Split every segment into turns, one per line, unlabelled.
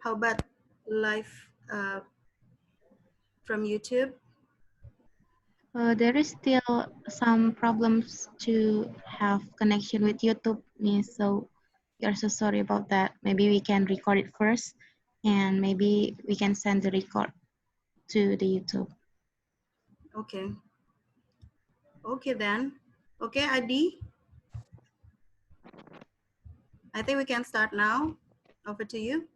How about live from YouTube?
There is still some problems to have connection with YouTube, Miss. So we are so sorry about that. Maybe we can record it first, and maybe we can send the record to the YouTube.
Okay. Okay then. Okay, Adi. I think we can start now. Over to you.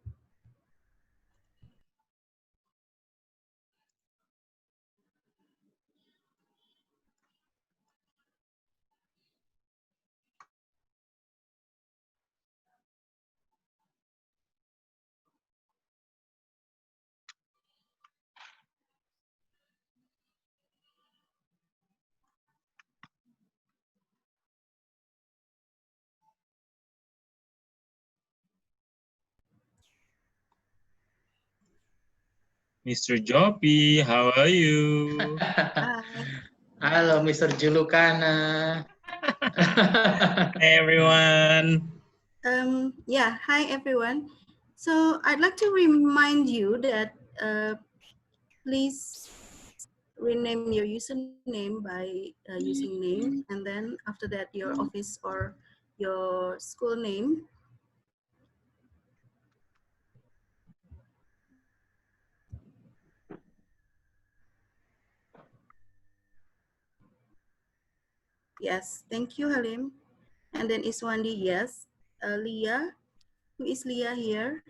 Mr. Joppy, how are you?
Hi.
Halo, Mr. Julukana.
Hey, everyone.
Yeah, hi everyone. So I'd like to remind you that please rename your username by using name, and then after that your office or your school name. Yes, thank you, Halim. And then Iswandi, yes. Leah, who is Leah here?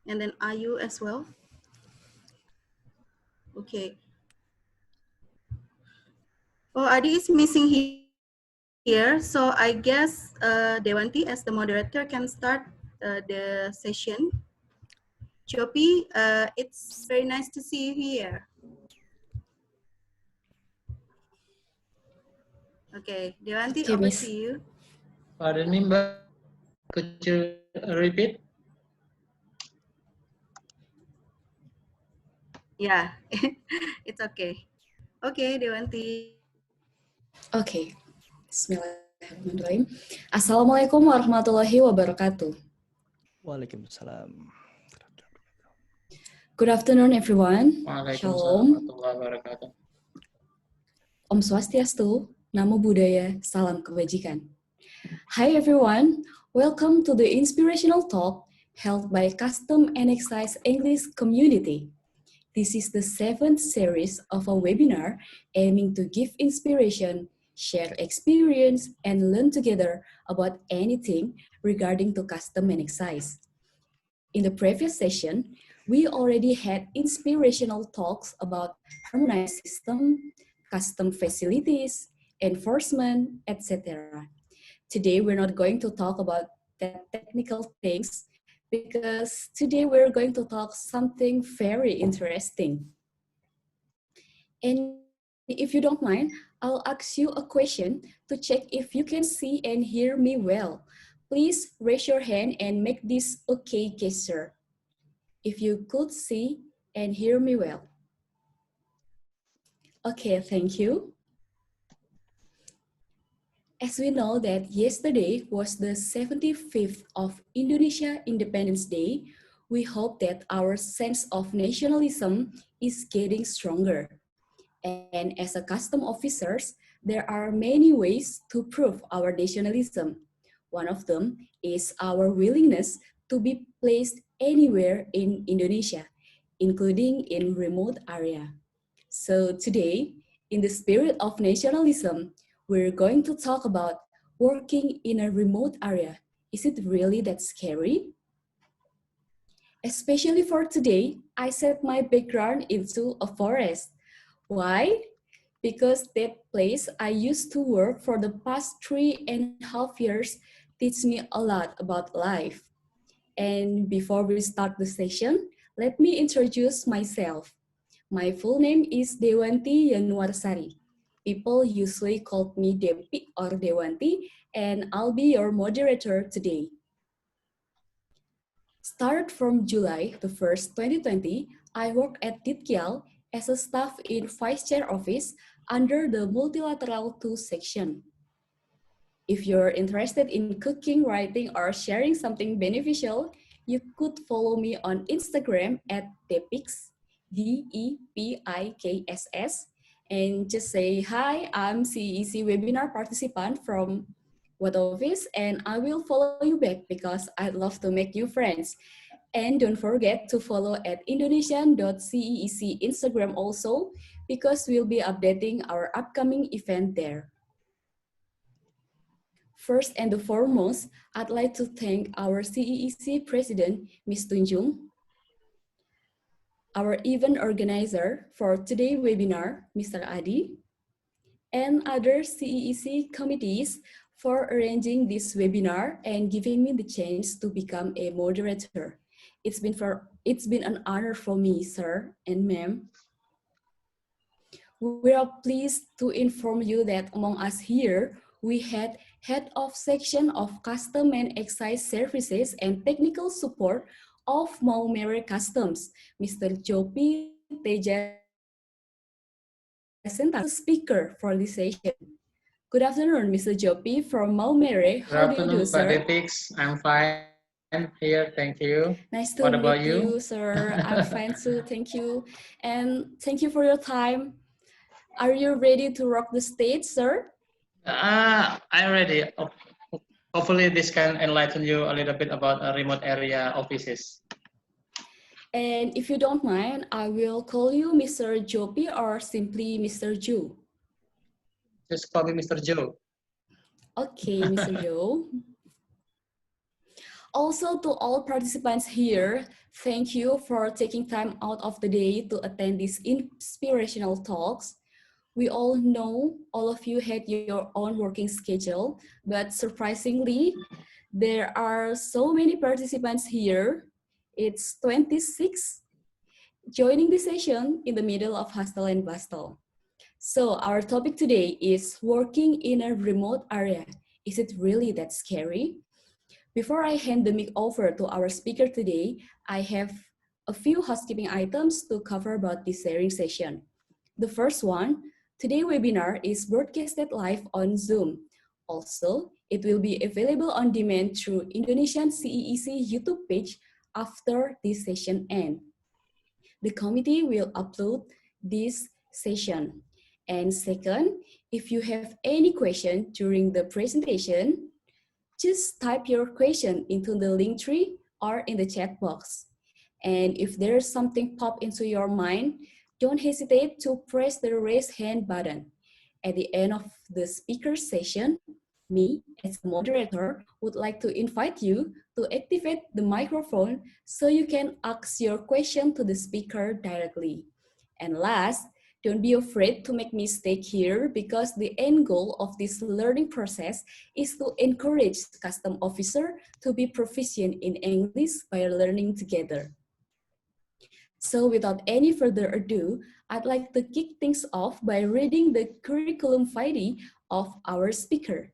And then Ayu as well. Okay. Oh, Adi is missing here. So I guess Dewanti as the moderator can start the session. Joppy, it's very nice to see you here. Okay, Dewanti,
Okay,
over
Miss.
to you.
Pardon me, Mbak. Could you repeat?
Yeah, it's okay. Okay, Dewanti.
Okay. Bismillahirrahmanirrahim. Assalamualaikum warahmatullahi wabarakatuh.
Waalaikumsalam.
Good afternoon, everyone.
Waalaikumsalam
Shalom.
warahmatullahi wabarakatuh.
Om Swastiastu, Namo Buddhaya, Salam Kebajikan. Hi, everyone. Welcome to the inspirational talk held by Custom and Excise English Community. This is the 7th series of a webinar aiming to give inspiration, share experience, and learn together about anything regarding to custom and excise. In the previous session, we already had inspirational talks about harmonized system, custom facilities, enforcement, etc. Today, we're not going to talk about that technical things because today we're going to talk something very interesting. And if you don't mind, I'll ask you a question to check if you can see and hear me well. Please raise your hand and make this okay gesture if you could see and hear me well. Okay, thank you. As we know that yesterday was the 75th of Indonesia Independence Day, we hope that our sense of nationalism is getting stronger. And as a custom officers, there are many ways to prove our nationalism. One of them is our willingness to be placed anywhere in Indonesia, including in remote area. So today, in the spirit of nationalism, we're going to talk about working in a remote area. Is it really that scary? Especially for today, I set my background into a forest. Why? Because that place I used to work for the past 3.5 years teach me a lot about life. And before we start the session, let me introduce myself. My full name is Dewanti Yanuarsari. People usually call me Dempi or Dewanti, and I'll be your moderator today. Start from July the 1st, 2020, I work at Ditkial as a staff in Vice Chair Office under the Multilateral 2 section. If you're interested in cooking, writing, or sharing something beneficial, You could follow me on Instagram at Depix, DEPIKSS, and just say, hi, I'm CEEC webinar participant from what office, and I will follow you back because I'd love to make new friends. And don't forget to follow at indonesian.ceec Instagram also, because we'll be updating our upcoming event there. First and the foremost, I'd like to thank our CEEC President, Ms. Tunjung, our event organizer for today's webinar, Mr. Adi, and other CEEC committees for arranging this webinar and giving me the chance to become a moderator. It's been an honor for me, sir and ma'am. We are pleased to inform you that among us here, we had Head of Section of Custom and Excise Services and Technical Support of Maumere Customs, Mr. Joppy Teja Sentana, speaker for this session. Good afternoon, Mr. Joppy from Maumere. How do you do, sir?
Good afternoon, Pak Depix. I'm fine here, thank you.
Nice to
What
meet
about
you,
you?
sir. I'm fine too, thank you. And thank you for your time. Are you ready to rock the stage, sir?
I'm ready. Hopefully this can enlighten you a little bit about remote area offices.
And if you don't mind, I will call you Mr. Joppy or simply Mr. Joe.
Just call me Mr. Joe.
Okay, Mr. Joe. Also, to all participants here, thank you for taking time out of the day to attend these inspirational talks. We all know all of you had your own working schedule, but surprisingly, there are so many participants here. It's 26 joining the session in the middle of hustle and bustle. So our topic today is working in a remote area. Is it really that scary? Before I hand the mic over to our speaker today, I have a few housekeeping items to cover about this sharing session. The first one, today's webinar is broadcasted live on Zoom. Also, it will be available on demand through Indonesian CEEC YouTube page after this session ends. The committee will upload this session. And second, if you have any question during the presentation, just type your question into the link tree or in the chat box. And if there's something pop into your mind, don't hesitate to press the raise hand button. At the end of the speaker session, me, as a moderator, would like to invite you to activate the microphone so you can ask your question to the speaker directly. And last, don't be afraid to make mistake here because the end goal of this learning process is to encourage custom officer to be proficient in English by learning together. So without any further ado, I'd like to kick things off by reading the curriculum vitae of our speaker.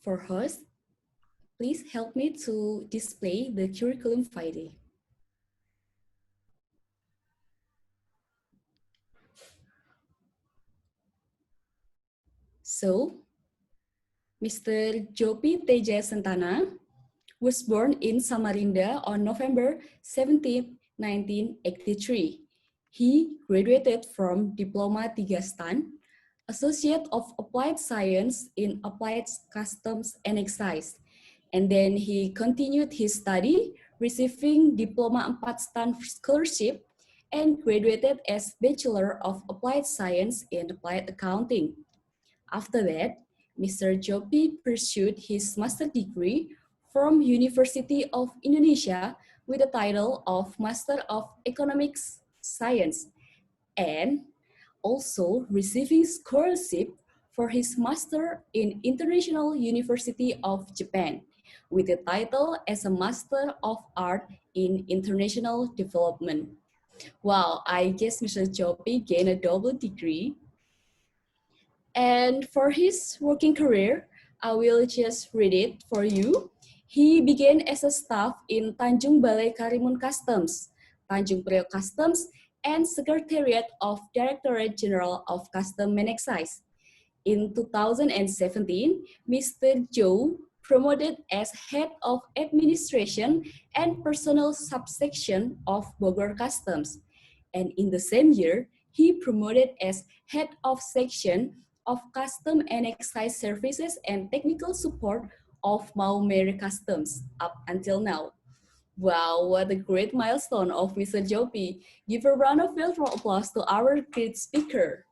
For host, please help me to display the curriculum vitae. So, Mr. Joppy Teja Sentana was born in Samarinda on November 17, 1983. He graduated from Diploma 3 STAN, Associate of Applied Science in Applied Customs and Excise. And then he continued his study, receiving Diploma 4 STAN scholarship and graduated as Bachelor of Applied Science in Applied Accounting. After that, Mr. Joppy pursued his master's degree from University of Indonesia with the title of Master of Economics Science and also receiving scholarship for his Master in International University of Japan with the title as a Master of Art in International Development. Wow, I guess Mr. Joppy gained a double degree. And for his working career, I will just read it for you. He began as a staff in Tanjung Balai Karimun Customs, Tanjung Priok Customs, and Secretariat of Directorate General of Customs and Excise. In 2017, Mr. Joe promoted as Head of Administration and Personnel Subsection of Bogor Customs. And in the same year, he promoted as Head of Section of Custom and Excise Services and Technical Support of Maumere Customs up until now. Wow, what a great milestone of Mr. Joppy. Give a round of virtual applause to our great speaker.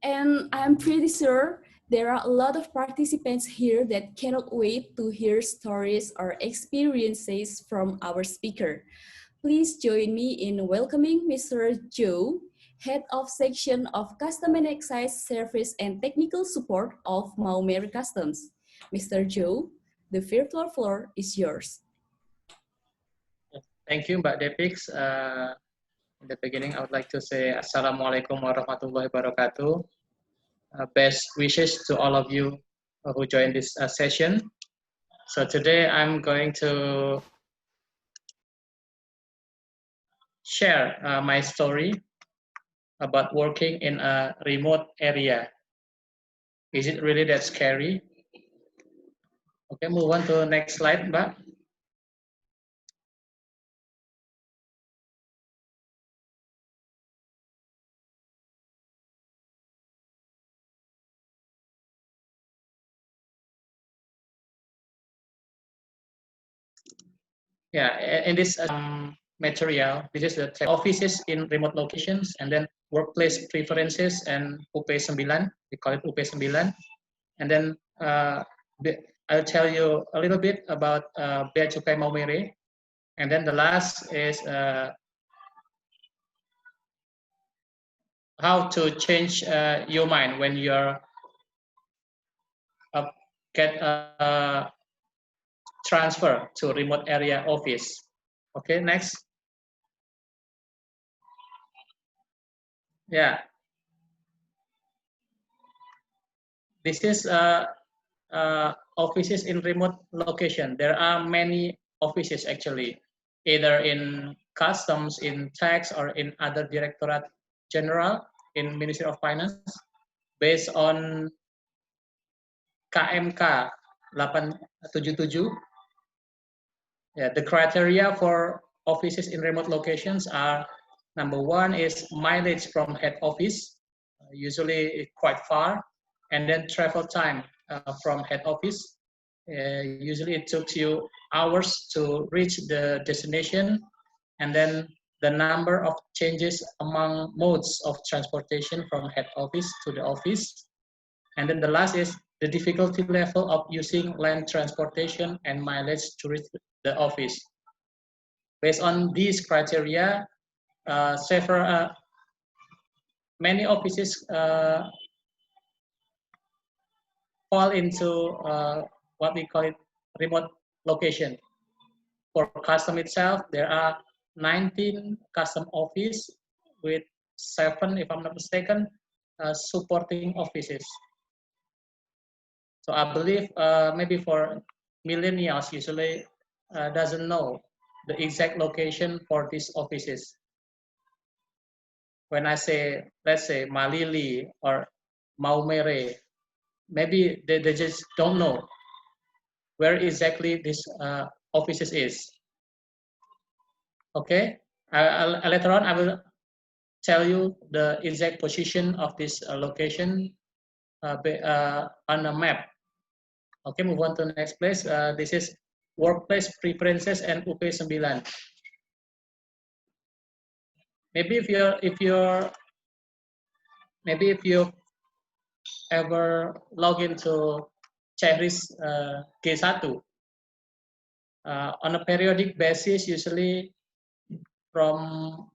And I'm pretty sure there are a lot of participants here that cannot wait to hear stories or experiences from our speaker. Please join me in welcoming Mr. Joe, Head of Section of Custom and Excise Service and Technical Support of Maumere Customs. Mr. Joe, the virtual floor is yours.
Thank you, Mbak Depix. In the beginning, I would like to say Assalamualaikum warahmatullahi wabarakatuh. Best wishes to all of you who joined this session. So today I'm going to share my story about working in a remote area. Is it really that scary? Okay, move on to the next slide, Mbak. Yeah, in this material, this is the offices in remote locations, and then workplace preferences and UP9, we call it UP9. And then I'll tell you a little bit about Bea Cukai Maumere. And then the last is how to change your mind when you're get a transfer to remote area office. Okay, next. Yeah. This is offices in remote location. There are many offices actually, either in customs, in tax, or in other directorate general in Ministry of Finance, based on KMK 877. Yeah, the criteria for offices in remote locations are: number one is mileage from head office, usually quite far, and then travel time from head office. Usually it took you hours to reach the destination, and then the number of changes among modes of transportation from head office to the office. And then the last is the difficulty level of using land transportation and mileage to reach the office. Based on these criteria, many offices fall into what we call it remote location. For custom itself, there are 19 custom office with 7, if I'm not mistaken, supporting offices. So I believe maybe for millennials usually doesn't know the exact location for these offices. When I say, let's say Malili or Maumere, maybe they just don't know where exactly this offices is. Okay, later on I will tell you the exact position of this location on a map. Okay, move on to the next place. This is workplace preferences and UP9. Maybe if you ever log into Cherish G1 on a periodic basis, usually from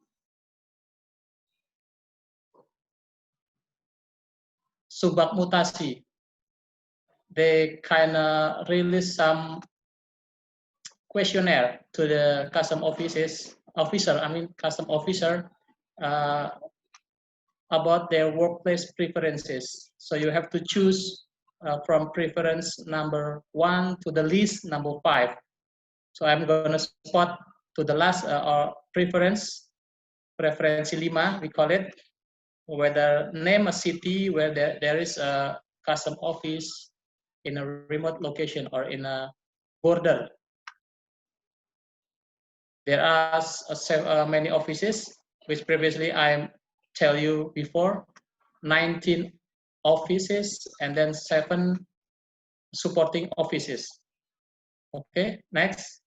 Subak Mutasi, they kind of release some questionnaire to the custom custom officer about their workplace preferences. So you have to choose from preference number 1 to the least number 5. So I'm going to spot to the last preference 5, we call it, whether name a city where there is a custom office, in a remote location or in a border. There are many offices, which previously I tell you before, 19 offices and then 7 supporting offices. Okay, next.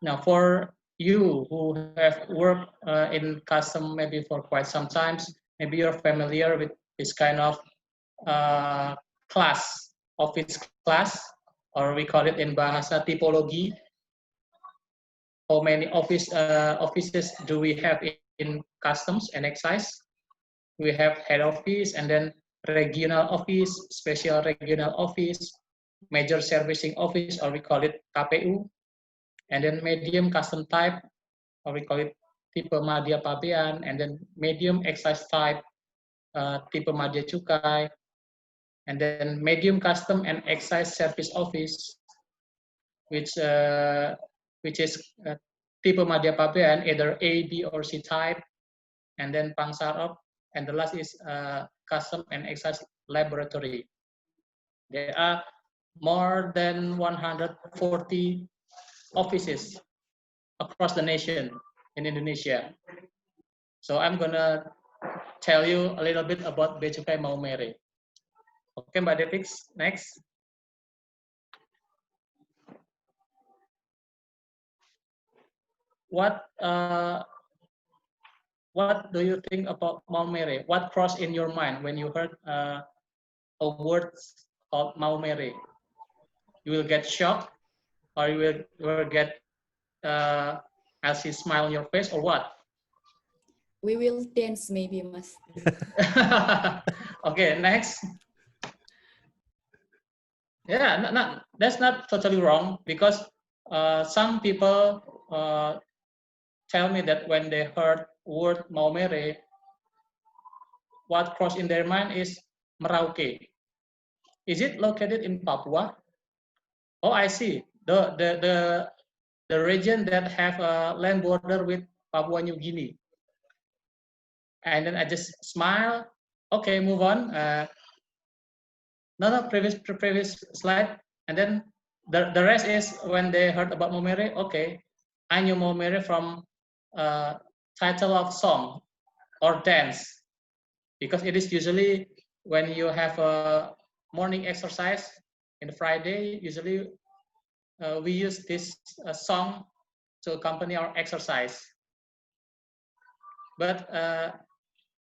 Now, for you who have worked in custom maybe for quite some times, maybe you're familiar with this kind of class, office class, or we call it in bahasa typology. How many offices do we have in customs and excise? We have head office and then regional office, special regional office, major servicing office, or we call it KPU, and then medium custom type, or we call it tipe madya pabean, and then medium excise type, tipe madya cukai, and then medium custom and excise service office, which is tipe madya pabean, either A, B, or C type, and then pangsarop, and the last is custom and excise laboratory. There are more than 140 offices across the nation in Indonesia. So I'm gonna tell you a little bit about Bea Cukai Maumere. Okay, Mbak Devix, next. What do you think about Maumere? What crossed in your mind when you heard a word called Maumere? You will get shocked, or you will get as he smile on your face, or what?
We will dance maybe, Mas.
Okay, next. Yeah, that's not totally wrong, because some people tell me that when they heard word Maumere, what crossed in their mind is Merauke. Is it located in Papua? Oh, I see. The region that have a land border with Papua New Guinea. And then I just smile. Okay, move on. No, previous slide. And then the rest is when they heard about Maumere. Okay, I knew Maumere from title of song or dance, because it is usually when you have a morning exercise in Friday. Usually we use this song to accompany our exercise. But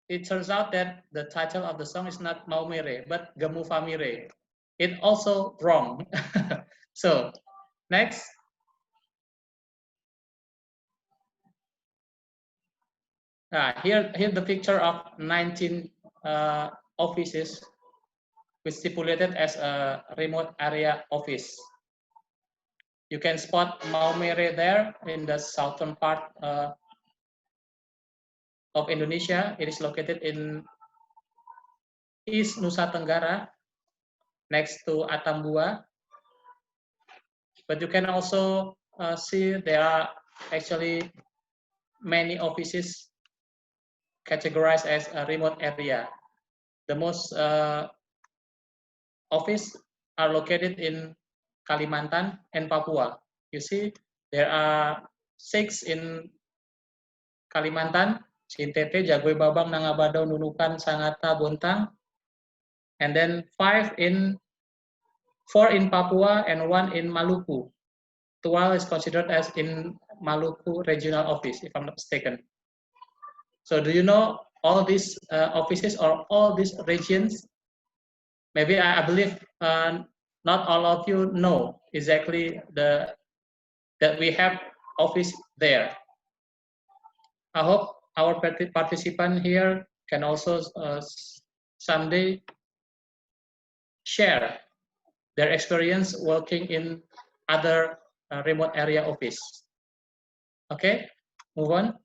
it turns out that the title of the song is not Maumere, but Gemufamire. It also wrong. So next. Here the picture of 19 offices, which stipulated as a remote area office. You can spot Maumere there in the southern part of Indonesia. It is located in East Nusa Tenggara, next to Atambua. But you can also see there are actually many offices categorized as a remote area. The most offices are located in Kalimantan and Papua. You see, there are 6 in Kalimantan, Sintete, Jagwe Babang, Nangabadao, Nunukan, Sangata, Bontang, and then 4 in Papua and 1 in Maluku. Tual is considered as in Maluku regional office, if I'm not mistaken. So do you know all these offices or all these regions? Maybe I believe not all of you know exactly that we have office there. I hope our participant here can also someday share their experience working in other remote area office. Okay, move on.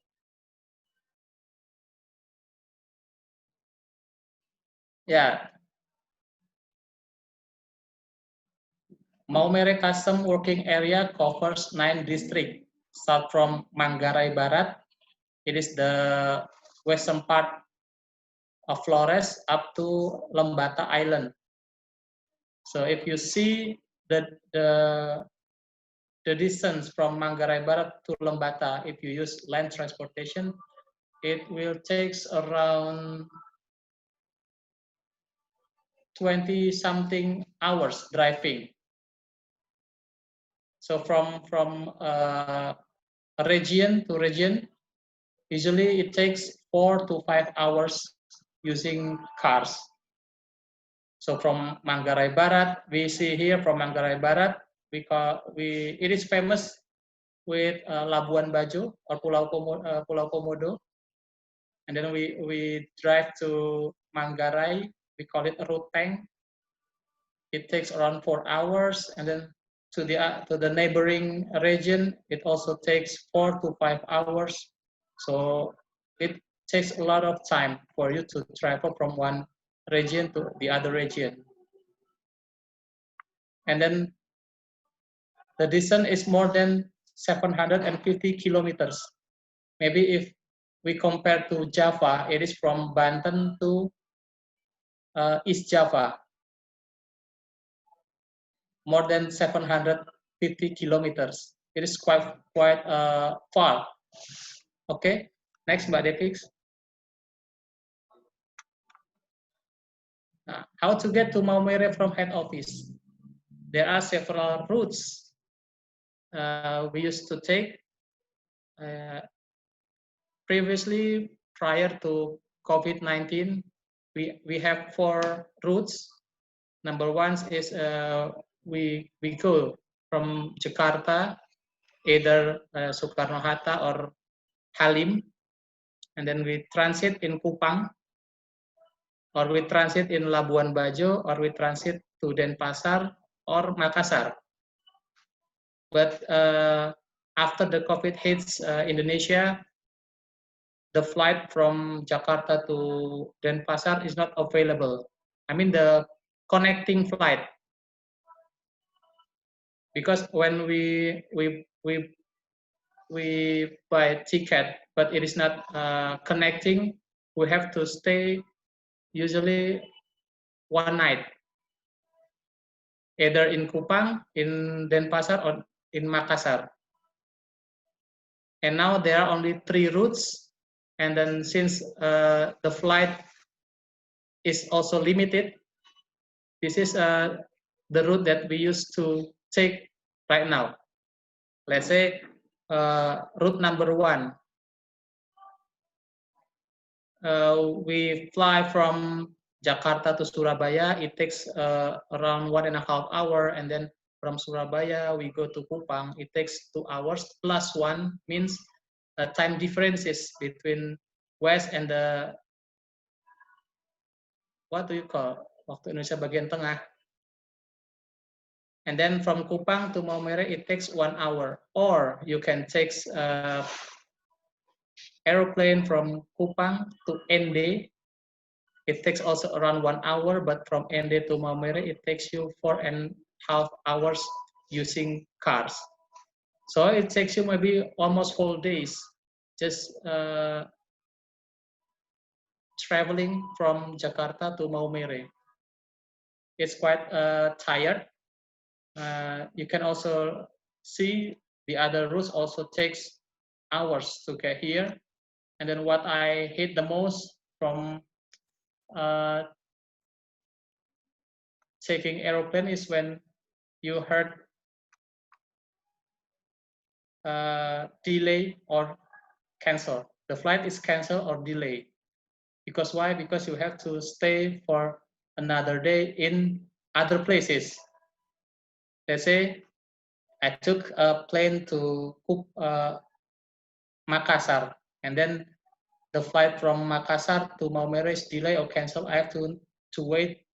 Yeah. Maumere Custom Working Area covers 9 districts. Start from Manggarai Barat. It is the western part Flores up to Lembata Island. So if you see the distance from Manggarai Barat to Lembata, if you use land transportation, it will take around 20-something hours driving. So from region to region, usually it takes 4 to 5 hours using cars. So from Manggarai Barat, we see here from Manggarai Barat, it is famous with Labuan Bajo or Pulau Komodo, and then we drive to Manggarai. We call it Ruteng. It takes around 4 hours, and then to the neighboring region, it also takes 4 to 5 hours. So it takes a lot of time for you to travel from one region to the other region. And then the distance is more than 750 kilometers. Maybe if we compare to Java, it is from Banten to East Java, more than 750 kilometers. It is quite far. Okay, next, Mbak Devix. How to get to Maumere from head office? There are several routes we used to take. Previously, prior to COVID-19, we have 4 routes. Number 1 is we go from Jakarta, either Soekarno-Hatta or Halim, and then we transit in Kupang, or we transit in Labuan Bajo, or we transit to Denpasar or Makassar. But after the COVID hits Indonesia, the flight from Jakarta to Denpasar is not available. I mean the connecting flight, because when we buy ticket, but it is not connecting, we have to stay usually one night, either in Kupang, in Denpasar, or in Makassar. And now there are only 3 routes, and then since the flight is also limited, this is the route that we used to take right now. Let's say route number 1. We fly from Jakarta to Surabaya. It takes around 1.5 hours, and then from Surabaya we go to Kupang. It takes 2 hours plus 1, means time differences between west and the, what do you call, waktu Indonesia bagian tengah. And then from Kupang to Maumere it takes 1 hour. Or you can take aeroplane from Kupang to Ende. It takes also around 1 hour, but from Ende to Maumere it takes you 4.5 hours using cars. So it takes you maybe almost whole days just traveling from Jakarta to Maumere. It's quite tired. You can also see the other routes also takes hours to get here. And then what I hate the most from taking aeroplane is when you heard delay or cancel. The flight is canceled or delayed. Because why? Because you have to stay for another day in other places. Let's say I took a plane to Makassar, and then the flight from Makassar to Maumere is delayed or canceled. I have to wait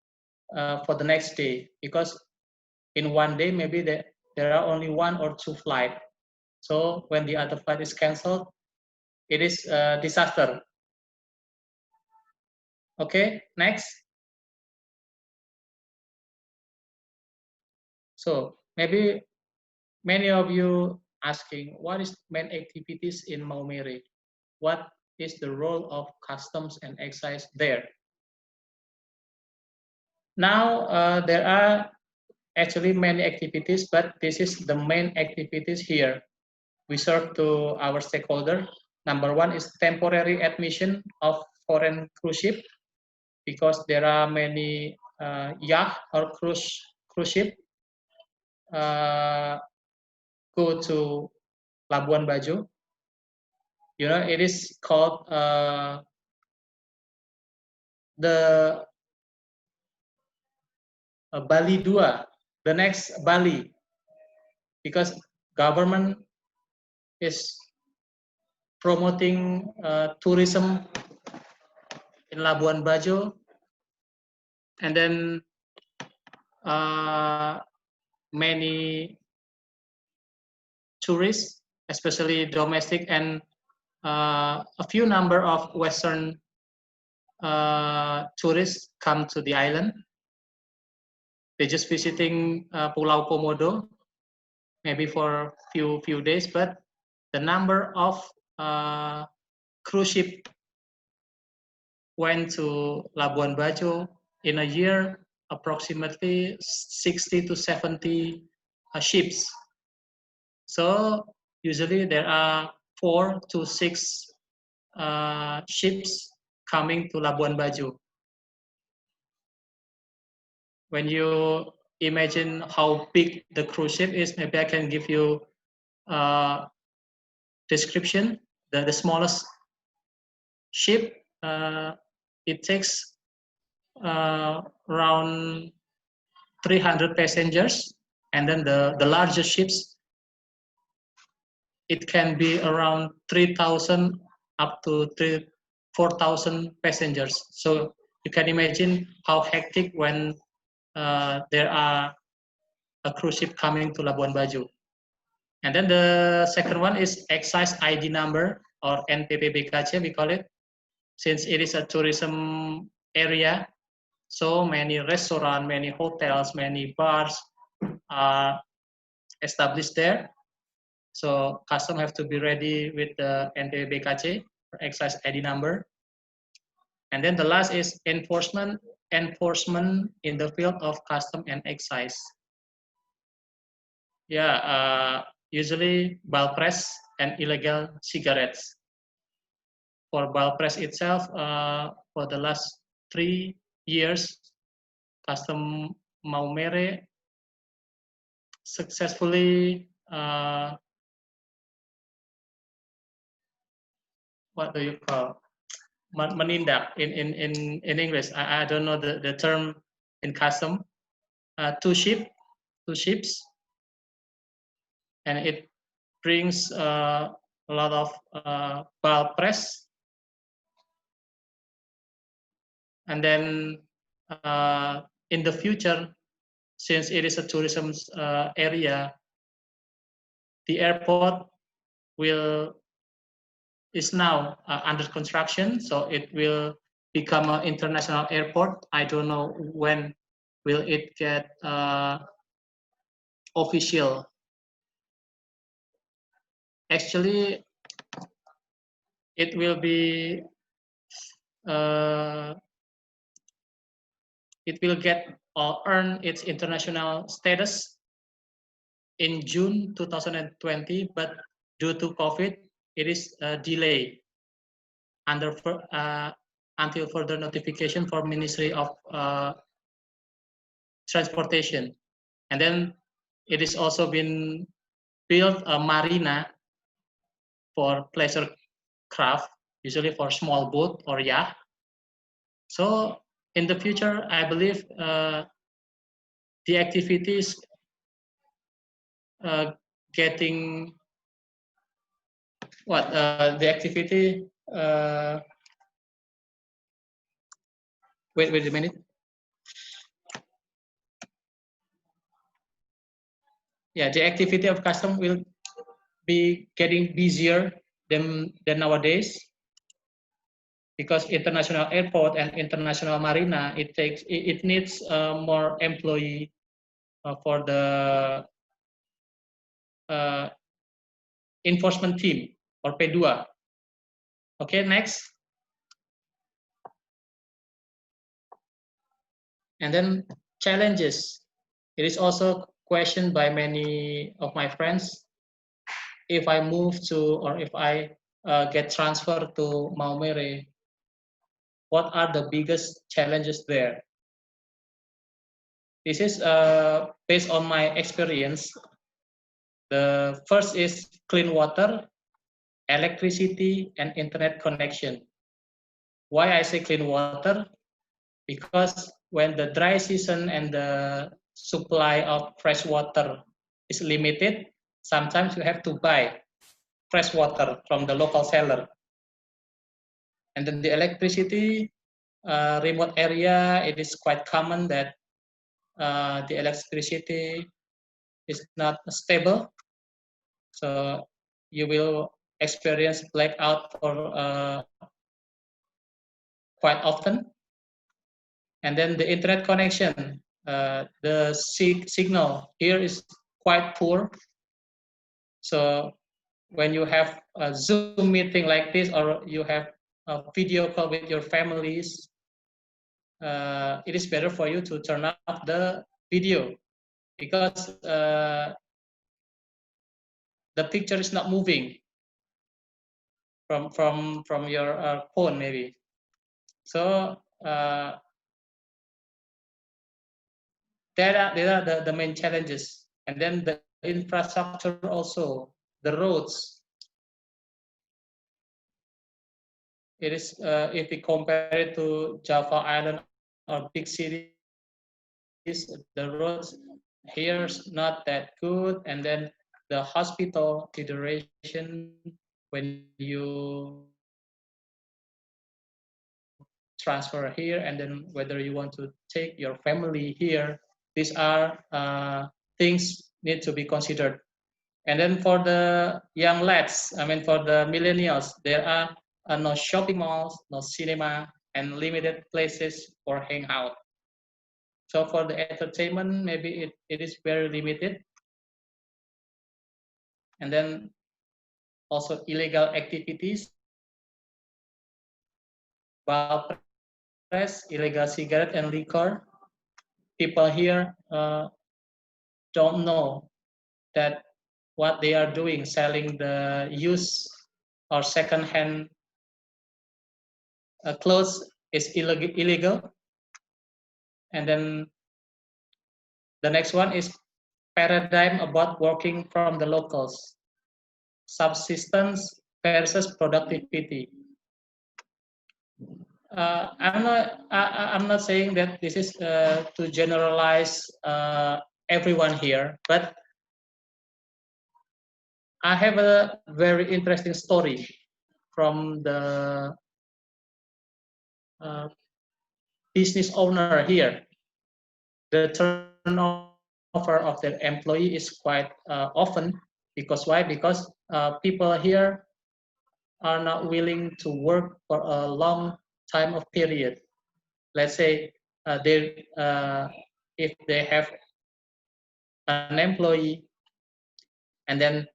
for the next day, because in one day maybe there are only 1 or 2 flights. So when the other flight is canceled, it is a disaster. Okay, next. So maybe many of you asking, what is main activities in Maumere? What is the role of customs and excise there? Now there are actually many activities, but this is the main activities here. We serve to our stakeholder. Number one is temporary admission of foreign cruise ship, because there are many yacht or cruise ship go to Labuan Bajo. You know, it is called the Bali 2, the next Bali, because government is promoting tourism in Labuan Bajo, and then many tourists, especially domestic, and a few number of Western tourists come to the island. They're just visiting Pulau Komodo, maybe for few days, but the number of cruise ship went to Labuan Bajo in a year, approximately 60 to 70 ships. So usually there are 4 to 6 ships coming to Labuan Bajo. When you imagine how big the cruise ship is, maybe I can give you a description. The smallest ship, it takes around 300 passengers, and then the largest ships, it can be around 3,000 up to 4,000 passengers. So you can imagine how hectic when there are a cruise ship coming to Labuan Bajo. And then the second one is Excise ID number, or NPPBKC we call it. Since it is a tourism area, so many restaurants, many hotels, many bars are established there. So custom have to be ready with the NPPBKC, or Excise ID number. And then the last is enforcement in the field of custom and excise. Yeah, usually bulk press and illegal cigarettes. For bulk press itself, for the last 3 years, custom Maumere successfully what do you call, menindak in English. I don't know the term in custom. Two ships, and it brings a lot of bulk press. And then in the future, since it is a tourism area, the airport is now under construction, so it will become an international airport. I don't know when will it get official. Actually, it will be it will get or earn its international status in June 2020, but due to COVID, it is delayed until further notification for Ministry of Transportation. And then it is also been built a marina for pleasure craft, usually for small boat or yacht. So in the future, I believe the activities getting the activity. Wait a minute. Yeah, the activity of custom will be getting busier than nowadays, because international airport and international marina, it needs more employee for the enforcement team, or P2. Okay, next. And then challenges. It is also questioned by many of my friends. If I move to, or if I get transferred to Maumere, what are the biggest challenges there? This is based on my experience. The first is clean water, electricity, and internet connection. Why I say clean water? Because when the dry season and the supply of fresh water is limited, sometimes you have to buy fresh water from the local seller. And then the electricity, remote area, it is quite common that the electricity is not stable. So you will experience blackout for quite often. And then the internet connection, the signal here is quite poor. So when you have a Zoom meeting like this, or you have a video call with your families, it is better for you to turn off the video, because the picture is not moving from your phone maybe. So there are the main challenges. And then the infrastructure also, the roads. It is, if we compare it to Java Island or big cities, the roads here is not that good. And then the hospital, the duration when you transfer here, and then whether you want to take your family here, these are things need to be considered. And then for the young lads, I mean for the millennials, there are no shopping malls, no cinema, and limited places for hang out. So for the entertainment, maybe it is very limited. And then also illegal activities, ball press, illegal cigarette and liquor. People here don't know that what they are doing, selling the used or second-hand clothes, is illegal. And then the next one is paradigm about working from the locals, subsistence versus productivity. I'm not saying that this is to generalize everyone here, but I have a very interesting story from the business owner here. The turnover of the employee is quite often. Because why? Because people here are not willing to work for a long time of period. Let's say if they have an employee, and then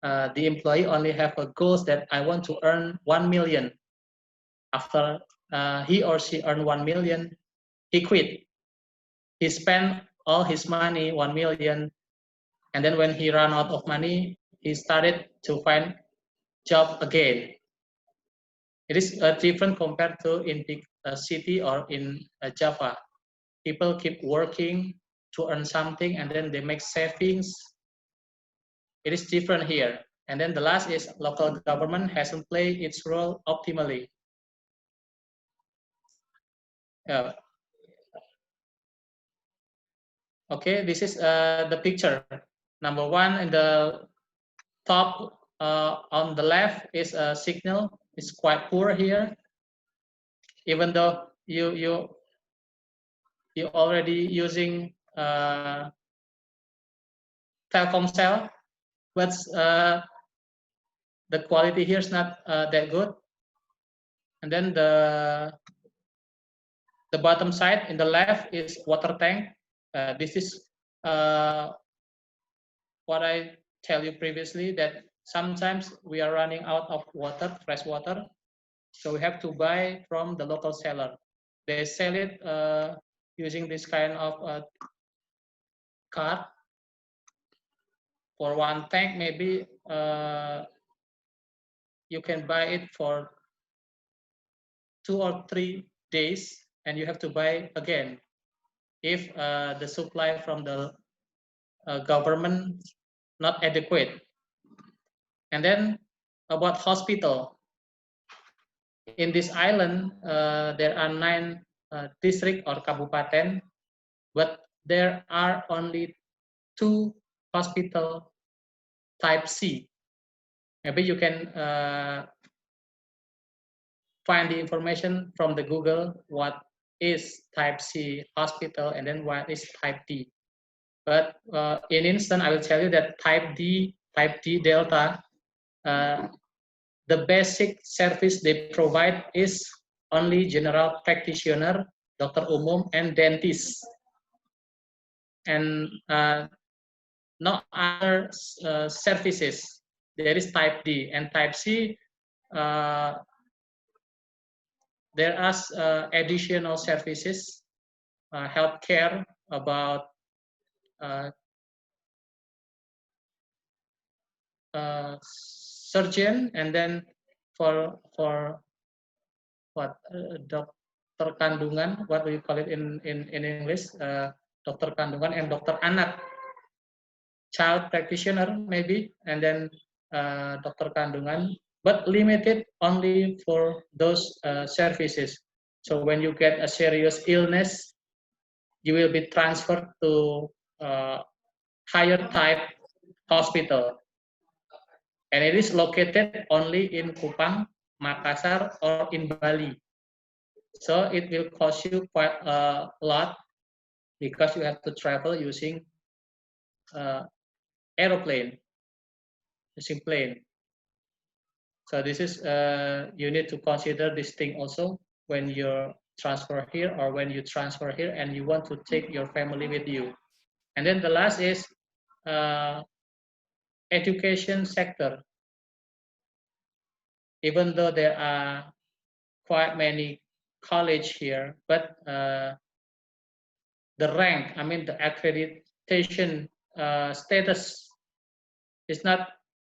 the employee only have a goals that I want to earn 1 million. After he or she earn 1 million, he quit. He spent all his money, 1 million, and then when he ran out of money, he started to find job again. It is different compared to in big city or in Java. People keep working to earn something, and then they make savings. It is different here. And then the last is local government hasn't played its role optimally. Okay, this is the picture. Number one in the top on the left is a signal. It's quite poor here. Even though you already using Telkomsel, but the quality here is not that good. And then the bottom side in the left is water tank. This is what I tell you previously, that sometimes we are running out of water, fresh water, so we have to buy from the local seller. They sell it using this kind of card. For one tank, maybe you can buy it for 2 or 3 days, and you have to buy again if the supply from the government not adequate. And then about hospital. In this island, there are 9 district or kabupaten, but there are only 2 hospital type C. Maybe you can find the information from the Google what is type C hospital and then what is type D. But in instant, I will tell you that type D Delta, the basic service they provide is only general practitioner, dokter umum, and dentist, and no other services. There is type D and type C. There are additional services, healthcare, about surgeon, and then for what dokter kandungan, what do you call it in English? Dokter kandungan and dokter anak, child practitioner maybe, and then dokter kandungan, but limited only for those services. So when you get a serious illness, you will be transferred to higher type hospital, and it is located only in Kupang, Makassar, or in Bali. So it will cost you quite a lot because you have to travel using aeroplane, using plane. So this is you need to consider this thing also when you transfer here or when you transfer here and you want to take your family with you. And then the last is education sector. Even though there are quite many college here, but the rank, I mean the accreditation status is not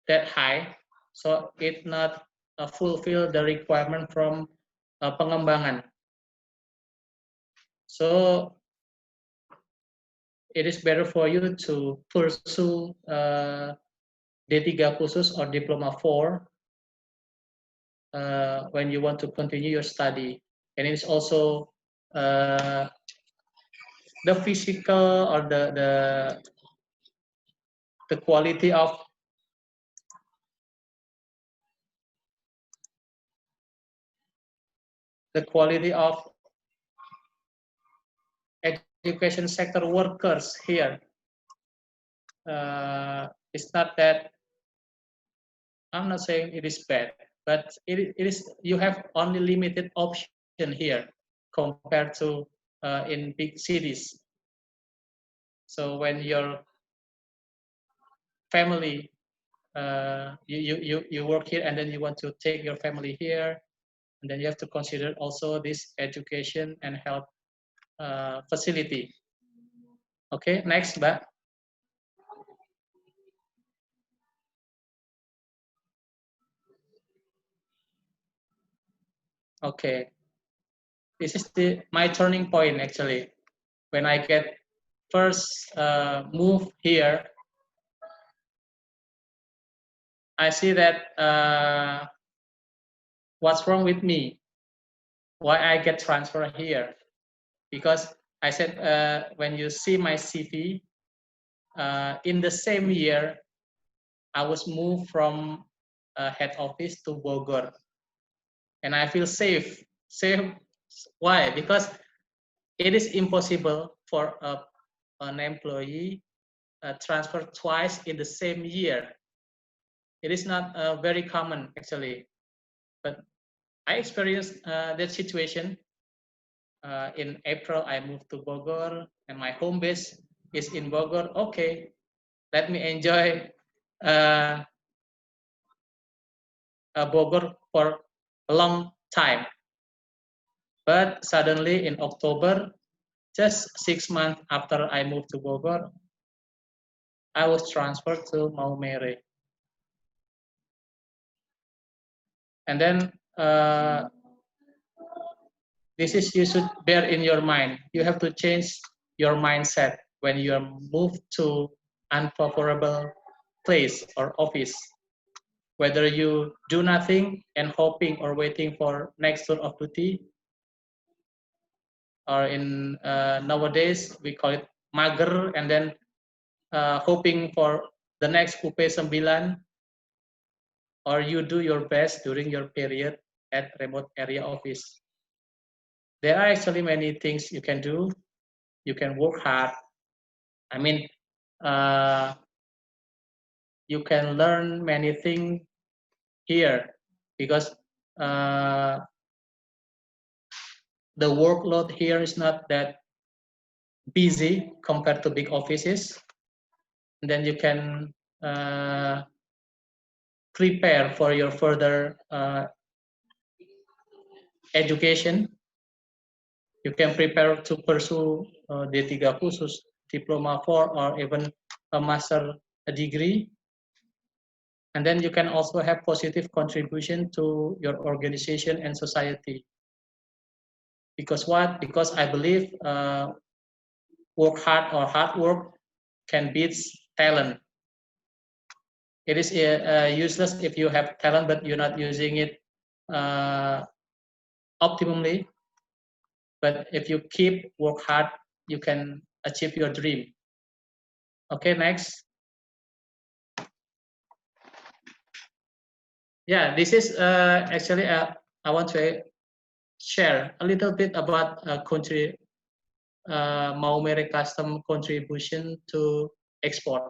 that high, so it not fulfill the requirement from pengembangan. So it is better for you to pursue D3 khusus or Diploma 4 when you want to continue your study. And it's also the physical or the quality of education sector workers here is not that, I'm not saying it is bad, but it is, you have only limited option here compared to in big cities. So when your family, you work here and then you want to take your family here, and then you have to consider also this education and health facility. Okay, next, Mbak. Okay, this is my turning point actually. When I get first move here, I see that what's wrong with me? Why I get transferred here? Because I said when you see my CV, in the same year, I was moved from head office to Bogor, and I feel safe. Safe. Why? Because it is impossible for an employee transfer twice in the same year. It is not very common actually, but I experienced that situation. In April, I moved to Bogor, and my home base is in Bogor. Okay, let me enjoy Bogor for a long time. But suddenly in October, just 6 months after I moved to Bogor, I was transferred to Maumere. And then this is you should bear in your mind. You have to change your mindset when you are moved to unfavorable place or office. Whether you do nothing and hoping or waiting for next tour of duty, or in nowadays we call it mager, and then hoping for the next UP 9, or you do your best during your period at remote area office. There are actually many things you can do. You can work hard. I mean, you can learn many things here because the workload here is not that busy compared to big offices. And then you can prepare for your further education. You can prepare to pursue D3 khusus, diploma 4, or even a master degree. And then you can also have positive contribution to your organization and society. Because what? Because I believe work hard or hard work can beat talent. It is useless if you have talent but you're not using it optimally. But if you keep work hard, you can achieve your dream. Okay, next. Yeah, this is actually I want to share a little bit about country Maumere custom contribution to export.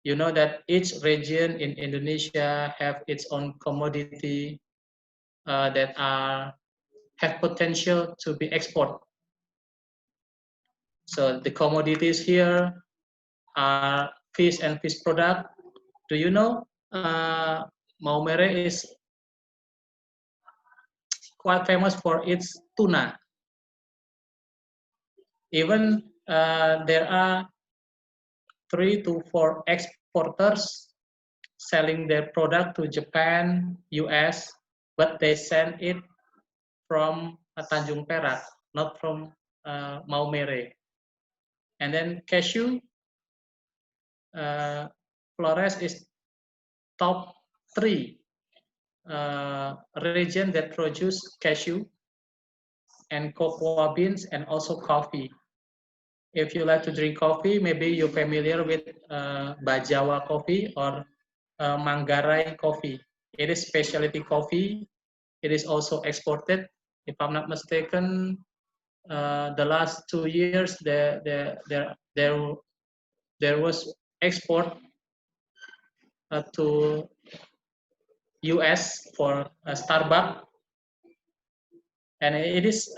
You know that each region in Indonesia have its own commodity that have potential to be exported. So the commodities here are fish and fish product. Do you know Maumere is quite famous for its tuna. Even there are 3 to 4 exporters selling their product to Japan, US, but they send it from Tanjung Perak, not from Maumere. And then cashew, Flores is top 3 region that produce cashew and cocoa beans and also coffee. If you like to drink coffee, maybe you're familiar with Bajawa coffee or Manggarai coffee. It is specialty coffee. It is also exported. If I'm not mistaken, the last 2 years there was export to US for Starbucks, and it is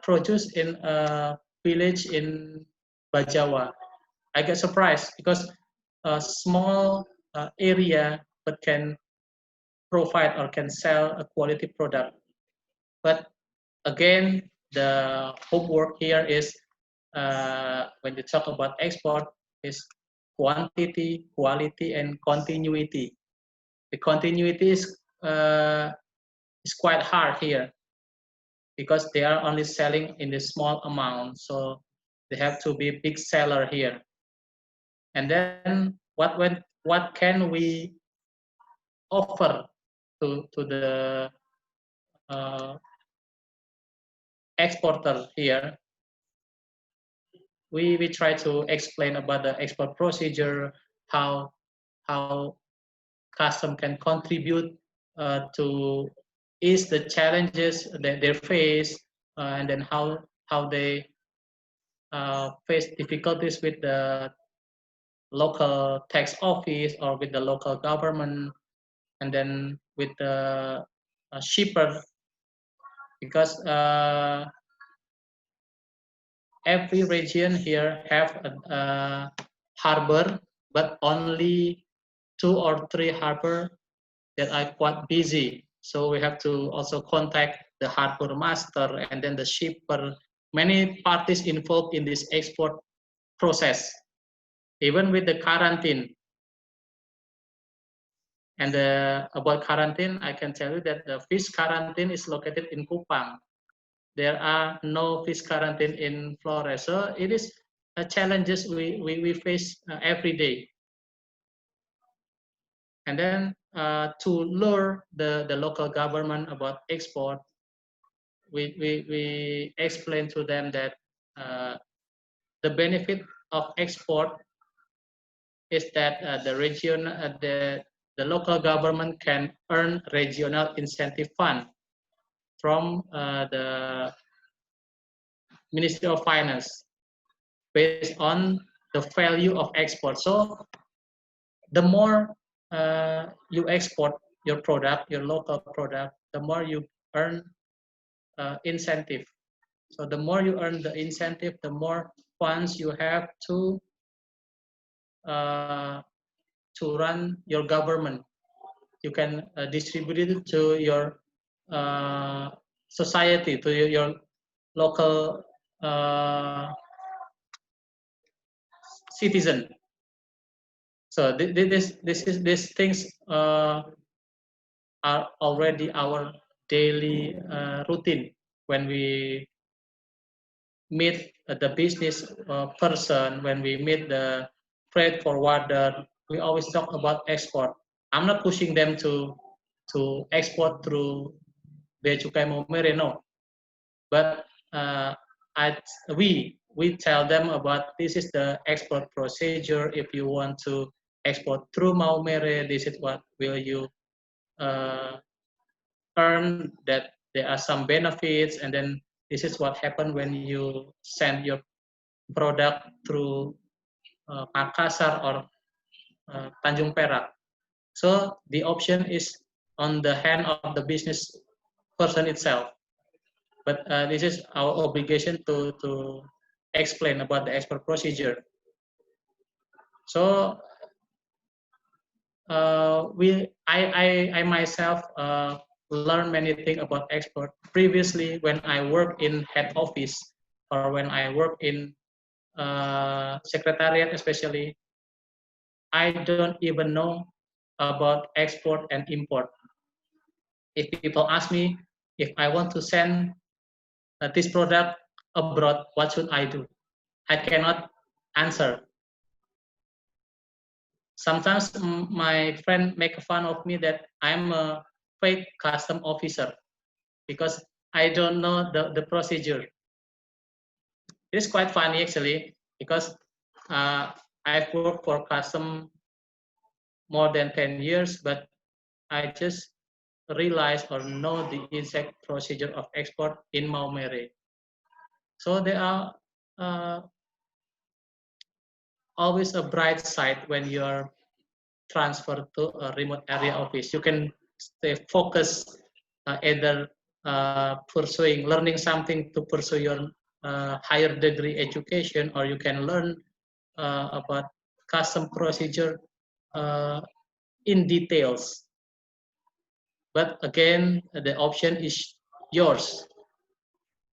produced in a village in Bajawa. I get surprised because a small area but can provide or can sell a quality product. But again, the homework here is when you talk about export is quantity, quality, and continuity. The continuity is quite hard here because they are only selling in a small amount, so they have to be big seller here. And then what can we offer to the exporter here? We try to explain about the export procedure, how custom can contribute to ease the challenges that they face, and then how they face difficulties with the local tax office or with the local government, and then with the shipper, because every region here have a harbor, but only 2 or 3 harbor that are quite busy. So we have to also contact the harbor master and then the shipper many parties involved in this export process, even with the quarantine. And about quarantine, I can tell you that the fish quarantine is located in Kupang. There are no fish quarantine in Flores. So it is challenges we face every day. And then to lure the local government about export, we explain to them that the benefit of export is that the local government can earn regional incentive fund from the Ministry of Finance based on the value of export. So the more you export your product, your local product, the more you earn incentive. So the more you earn the incentive, the more funds you have to run your government. You can distribute it to your society, to your local citizen. So these things are already our daily routine when we meet the business person, when we meet the freight forwarder. We always talk about export. I'm not pushing them to export through Bea Cukai Maumere, no. But we tell them about this is the export procedure. If you want to export through Maumere, this is what will you earn, that there are some benefits, and then this is what happened when you send your product through Makassar or Tanjung Perak. So the option is on the hand of the business person itself. But this is our obligation to explain about the export procedure. So I myself learn many things about export. Previously, when I work in head office or when I work in secretariat especially, I don't even know about export and import. If people ask me if I want to send this product abroad, what should I do? I cannot answer. Sometimes my friend make fun of me that I'm a fake custom officer because I don't know the procedure. It's quite funny actually because I've worked for custom more than 10 years, but I just realize or know the exact procedure of export in Maumere. So there are always a bright side when you're transferred to a remote area office. You can stay focused, either learning something to pursue your higher degree education, or you can learn about custom procedure in details. But again, the option is yours.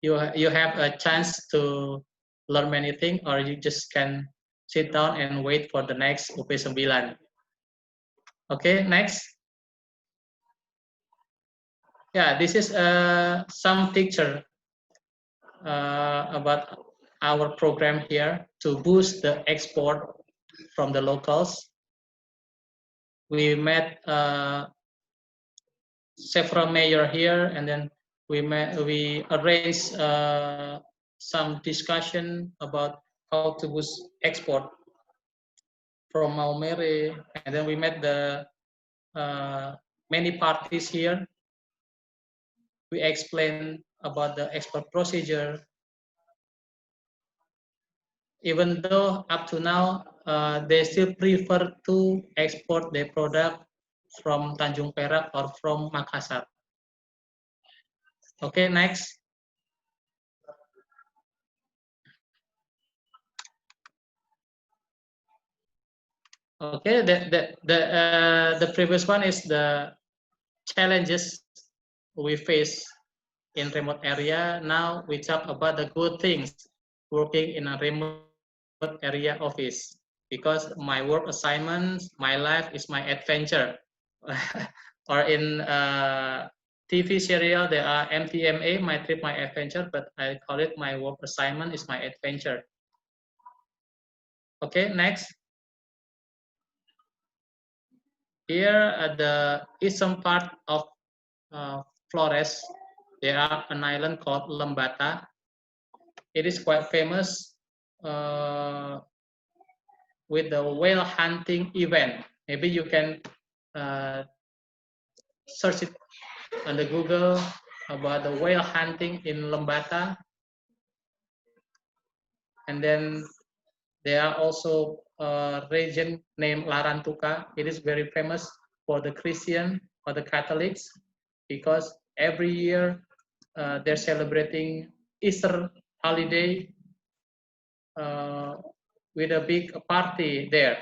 You have a chance to learn many things, or you just can sit down and wait for the next UP9. Okay, next. Yeah, this is some picture about our program here to boost the export from the locals. We met several mayor here, and then we arranged some discussion about how to boost export from Maumere, and then we met the many parties here. We explained about the export procedure. Even though up to now they still prefer to export their product from Tanjung Perak or from Makassar. Okay, next. Okay, the previous one is the challenges we face in remote area. Now we talk about the good things working in a remote area office, because my work assignments, my life is my adventure. Or in TV serial, there are MTMA, my trip, my adventure, but I call it my work assignment is my adventure. Okay, next. Here at the eastern part of Flores, there are an island called Lembata. It is quite famous with the whale hunting event. Maybe you can search it on the Google about the whale hunting in Lembata. And then there are also a region named Larantuka. It is very famous for the Christian or the Catholics, because every year they're celebrating Easter holiday with a big party there.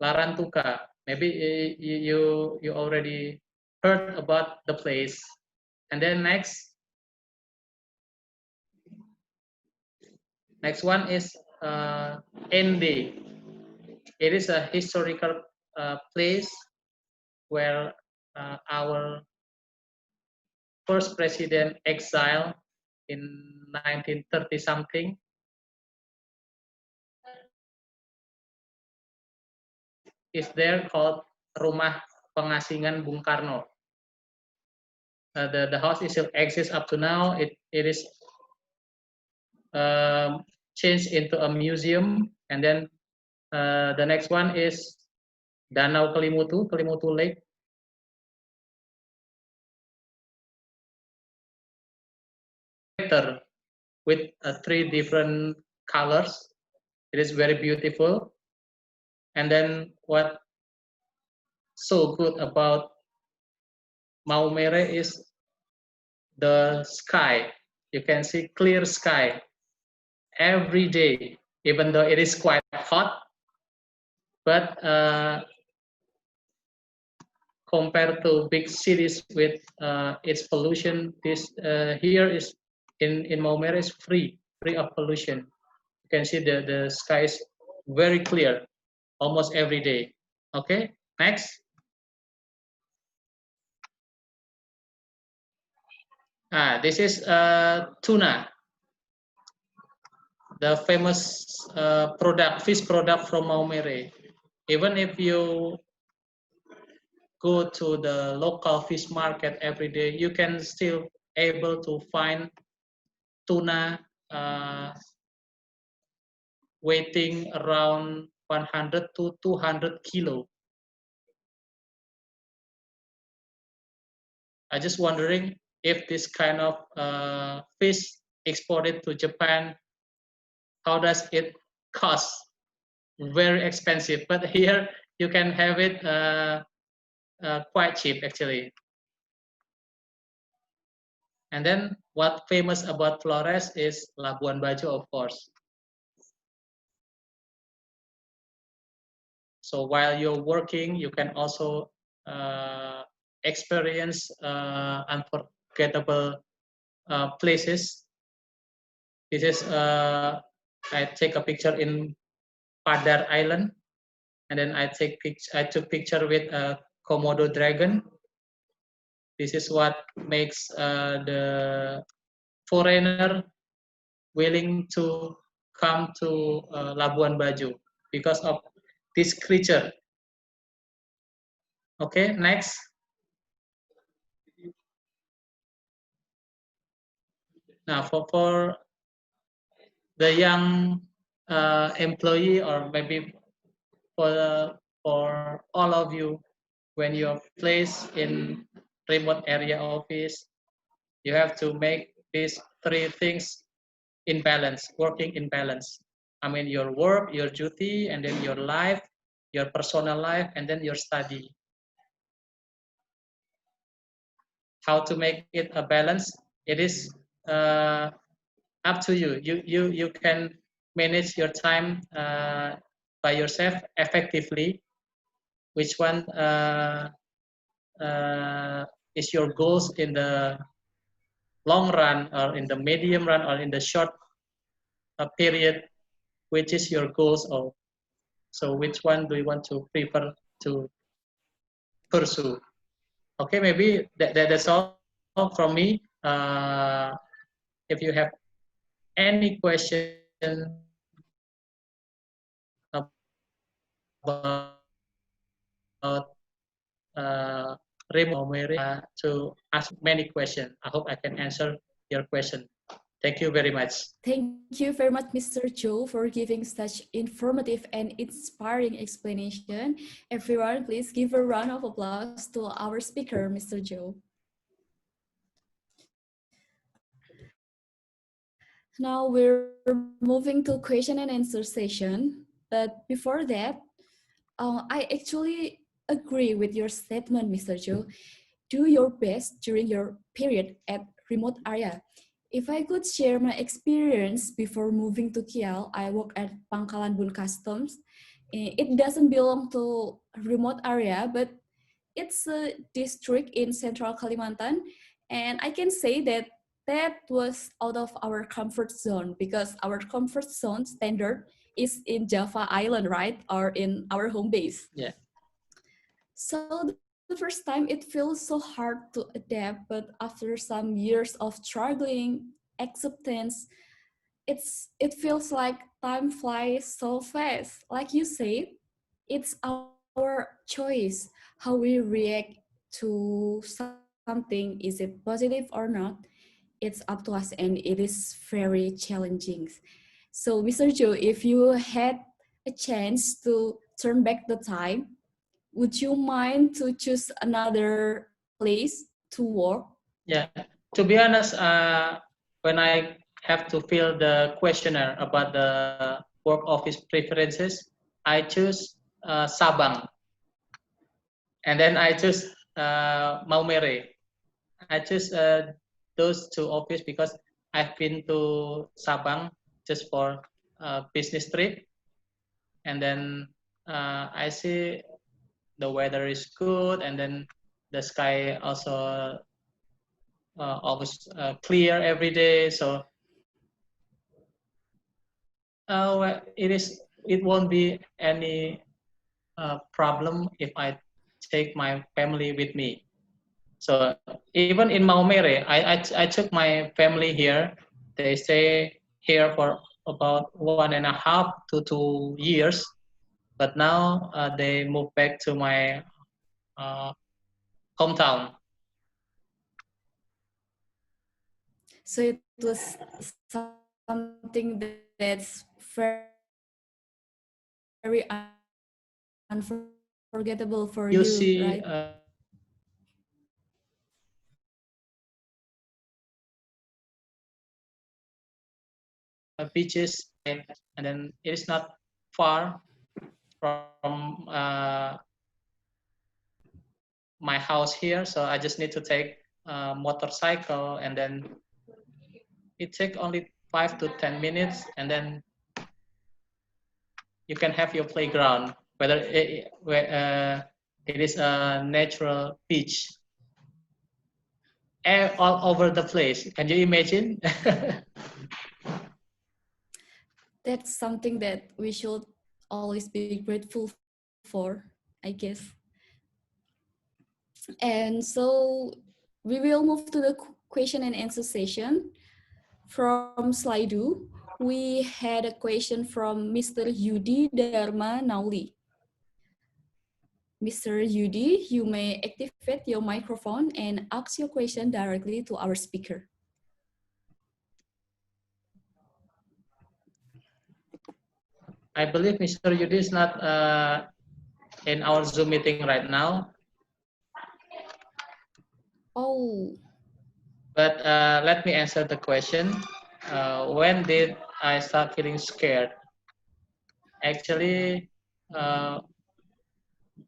Larantuka. Maybe you already heard about the place. And then next one is Ende. It is a historical place where our first president exiled in 1930 something. Is there called Rumah Pengasingan Bung Karno. The house still exists up to now. It is changed into a museum. And then the next one is Danau Kelimutu Lake. With 3 different colors. It is very beautiful. And then what so good about Maumere is the sky. You can see clear sky every day, even though it is quite hot. But compared to big cities with its pollution, this here is in Maumere is free of pollution. You can see the sky is very clear almost every day. Okay, next. This is tuna, the famous fish product from Maumere. Even if you go to the local fish market every day, you can still able to find tuna weighing around 100 to 200 kilo. I just wondering if this kind of fish exported to Japan, how does it cost? Very expensive, but here you can have it quite cheap actually. And then what famous about Flores is Labuan Bajo, of course. So while you're working, you can also experience unforgettable places. This is I take a picture in Padar Island, and then I took picture with a Komodo dragon. This is what makes the foreigner willing to come to Labuan Bajo because of this creature. Okay, next. Now for the young employee, or maybe for all of you, when you're placed in remote area office, you have to make these 3 things in balance, working in balance. I mean your work, your duty, and then your life, your personal life, and then your study. How to make it a balance? It is up to you. You can manage your time by yourself effectively. Which one is your goals in the long run, or in the medium run, or in the short period, which is your goals? Or so which one do you want to prefer to pursue? Okay, maybe that's all from me. If you have any question about remote Maumere, to ask many questions. I hope I can answer your question. Thank you very much.
Thank you very much, Mr. Joe, for giving such informative and inspiring explanation. Everyone, please give a round of applause to our speaker, Mr. Joe. Now we're moving to question and answer session. But before that, I actually agree with your statement, Mr. Joe. Do your best during your period at remote area. If I could share my experience before moving to Kial, I work at Pangkalan Bun Customs. It doesn't belong to remote area, but it's a district in Central Kalimantan. And I can say that that was out of our comfort zone because our comfort zone standard is in Java Island, right? Or in our home base.
Yeah.
So the first time it feels so hard to adapt, but after some years of struggling, acceptance, it feels like time flies so fast. Like you say, it's our choice how we react to something. Is it positive or not? It's up to us, and it is very challenging. So, Mr. Joe, if you had a chance to turn back the time, would you mind to choose another place to work?
Yeah. To be honest, when I have to fill the questionnaire about the work office preferences, I choose Sabang, and then I choose Maumere. I choose those two office because I've been to Sabang just for a business trip, and then I see the weather is good, and then the sky also always clear every day. So it won't be any problem if I take my family with me. So even in Maumere, I took my family here. They stay here for about 1.5 to 2 years, but now they move back to my hometown.
So it was something that's very unforgettable for you, right?
You see beaches, and then it is not far from my house here, so I just need to take a motorcycle, and then it takes only 5 to 10 minutes, and then you can have your playground, whether it is a natural beach all over the place. Can you imagine?
That's something that we should always be grateful for, I guess. And so we will move to the question and answer session. From Slido, we had a question from Mr. Yudi Dharma Nauli. Mr. Yudi, you may activate your microphone and ask your question directly to our speaker.
I believe Mr. Yudi is not in our Zoom meeting right now.
Oh.
But let me answer the question. When did I start feeling scared? Actually,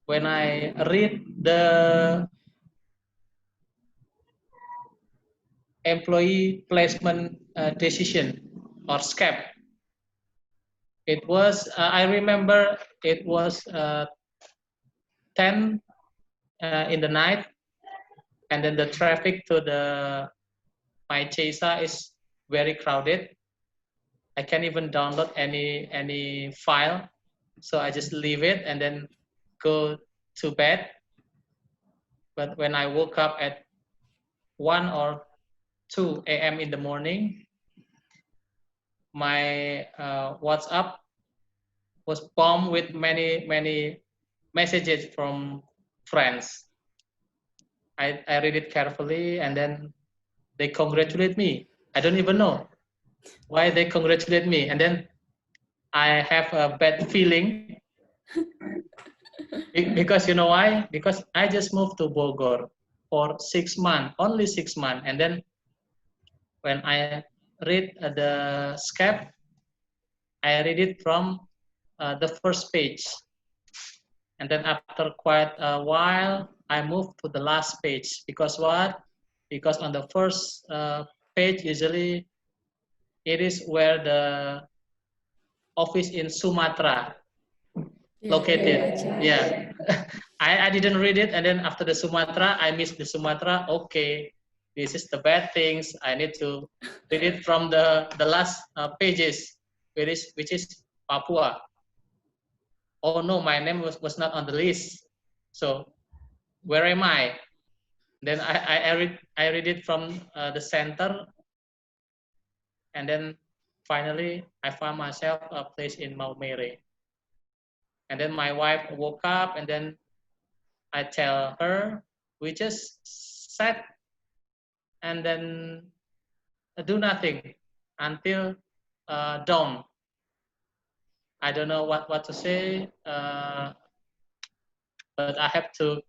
when I read the employee placement decision or SCAP, it was, I remember it was 10 in the night, and then the traffic to the my Teja is very crowded. I can't even download any file, so I just leave it and then go to bed. But when I woke up at 1 or 2 a.m. in the morning, my WhatsApp was bombed with many messages from friends. I read it carefully and then they congratulate me. I don't even know why they congratulate me. And then I have a bad feeling because you know why? Because I just moved to Bogor for 6 months, only 6 months. And then when I read the script, I read it from the first page. And then after quite a while, I moved to the last page. Because what? Because on the first page, usually it is where the office in Sumatra located. Yeah. I didn't read it. And then after the Sumatra, I missed the Sumatra. Okay, this is the bad things. I need to read it from the last pages, which is Papua. Oh no, my name was not on the list. So where am I? Then I read it from the center, and then finally I found myself a place in Maumere. And then my wife woke up, and then I tell her we just sat and then do nothing until dawn. I don't know what to say, but I have to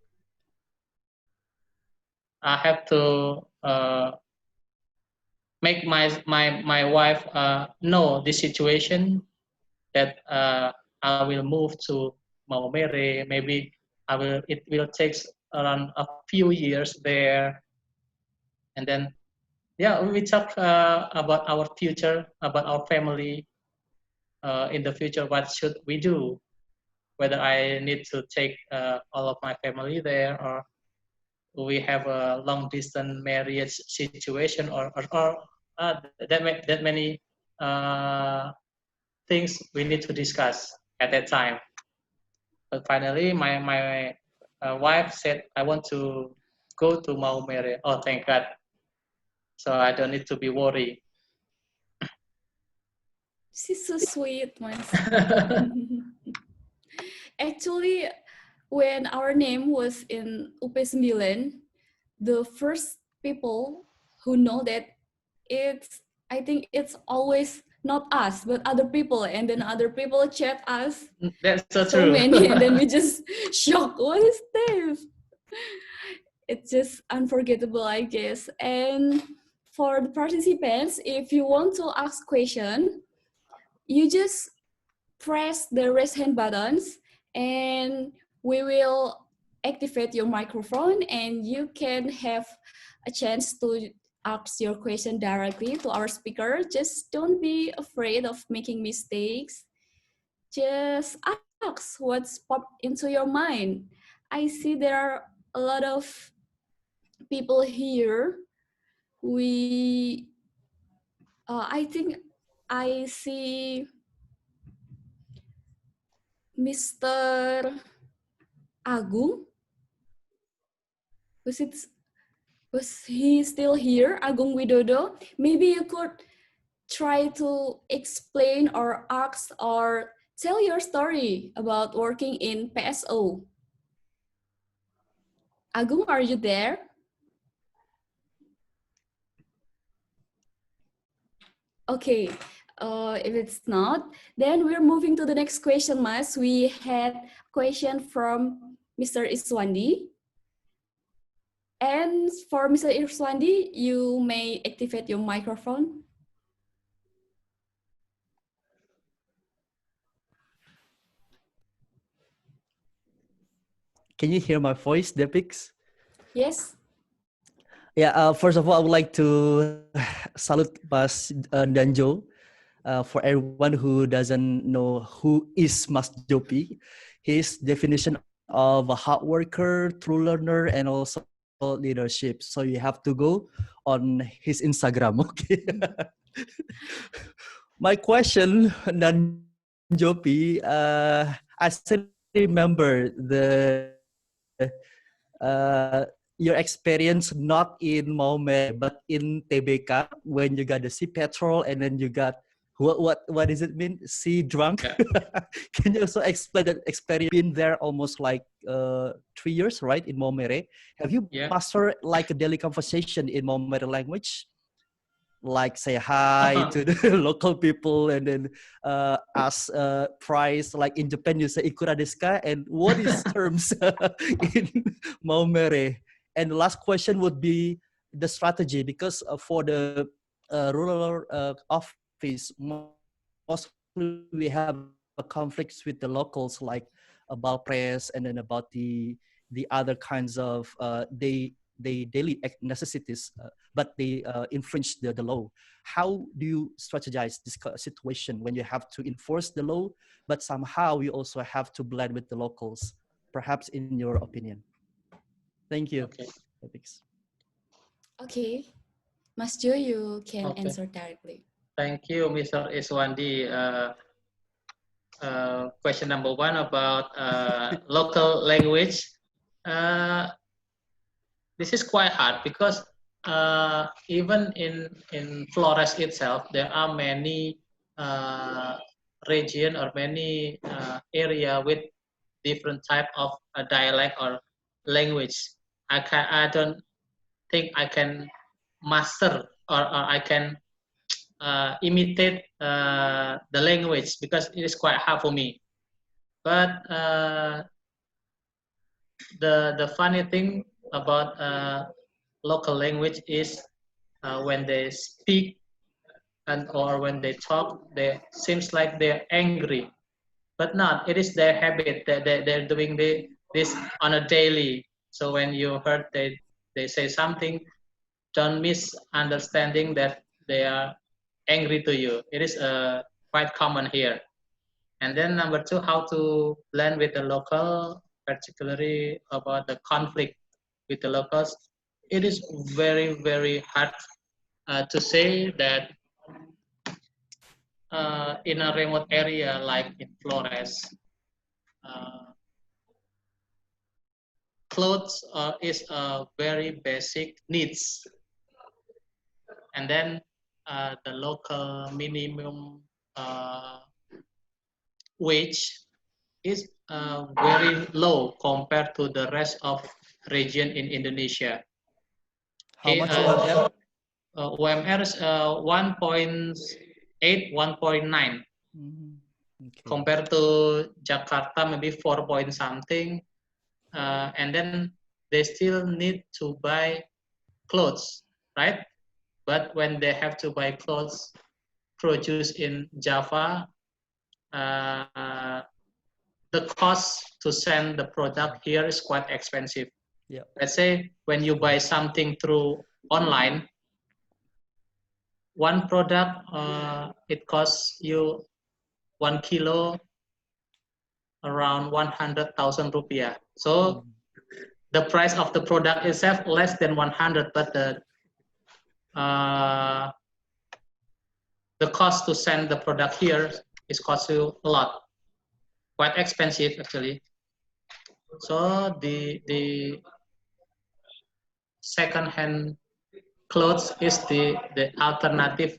make my wife know the situation that I will move to Maumere. Maybe it will take around a few years there, and then yeah, we talk about our future, about our family in the future. What should we do? Whether I need to take all of my family there, or we have a long distance marriage situation, or that many things we need to discuss at that time. But finally, my wife said, I want to go to Maumere. Oh, thank God. So I don't need to be worried.
She's so sweet, Mas. Actually, when our name was in UP9, the first people who know that I think it's always not us, but other people, and then other people chat us.
That's so
So
true.
many, and then we just shocked. What is this? It's just unforgettable, I guess. And for the participants, if you want to ask question, you just press the raise hand buttons, and we will activate your microphone, and you can have a chance to ask your question directly to our speaker. Just don't be afraid of making mistakes. Just ask what's popped into your mind. I see there are a lot of people here. I think I see Mr. Agung. Was he still here, Agung Widodo? Maybe you could try to explain or ask or tell your story about working in PSO. Agung, are you there? Okay, if it's not, then we're moving to the next question, Mas. We had a question from Mr. Iswandi. And for Mr. Iswandi, you may activate your microphone.
Can you hear my voice, Depix?
Yes.
Yeah, first of all, I would like to salute Mas Danjo. For everyone who doesn't know who is Mas Joppy, his definition of a hard worker, true learner, and also leadership. So you have to go on his Instagram. Okay. My question, Nan Joppy, I still remember your experience not in Maumere but in TBK when you got the sea petrol and then you got what does it mean? Sea drunk?
Yeah.
Can you also explain that experience? Been there almost like 3 years, right, in Maumere. Have you
Yeah.
mastered like a daily conversation in Maumere language? Like say hi to the local people and then ask price, like in Japan you say ikura desu ka, and what is terms in Maumere. And the last question would be the strategy, because for the rural office mostly we have a conflicts with the locals, like about press and then about the other kinds of they daily necessities, but they infringe the law. How do you strategize this situation when you have to enforce the law, but somehow you also have to blend with the locals, perhaps in your opinion? Thank you.
Okay.
Thanks.
Okay, Mas Jo, you can
Okay.
answer directly.
Thank you, Mr. Iswandi. Question number one about local language. This is quite hard because even in Flores itself, there are many region or many area with different type of dialect or language. I don't think I can master or I can imitate the language because it is quite hard for me. But the funny thing about local language is when they speak and or when they talk, they seems like they're angry, but not. It is their habit that they're doing this on a daily. So when you heard they say something, don't misunderstanding that they are angry to you. It is quite common here. And then number two, how to blend with the local, particularly about the conflict with the locals. It is very, very hard to say that in a remote area like in Flores, uh, clothes is a very basic needs. And then the local minimum wage is very low compared to the rest of region in Indonesia.
How much UMR?
UMR is 1.8, 1.9.
Okay.
Compared to Jakarta, maybe 4 point something. And then they still need to buy clothes, right? But when they have to buy clothes produced in Java, the cost to send the product here is quite expensive.
Yeah.
Let's say when you buy something through online, one product it costs you 1 kilo around 100,000 rupiah. So the price of the product itself less than 100, but the cost to send the product here is cost you a lot, quite expensive actually. So the second-hand clothes is the alternative,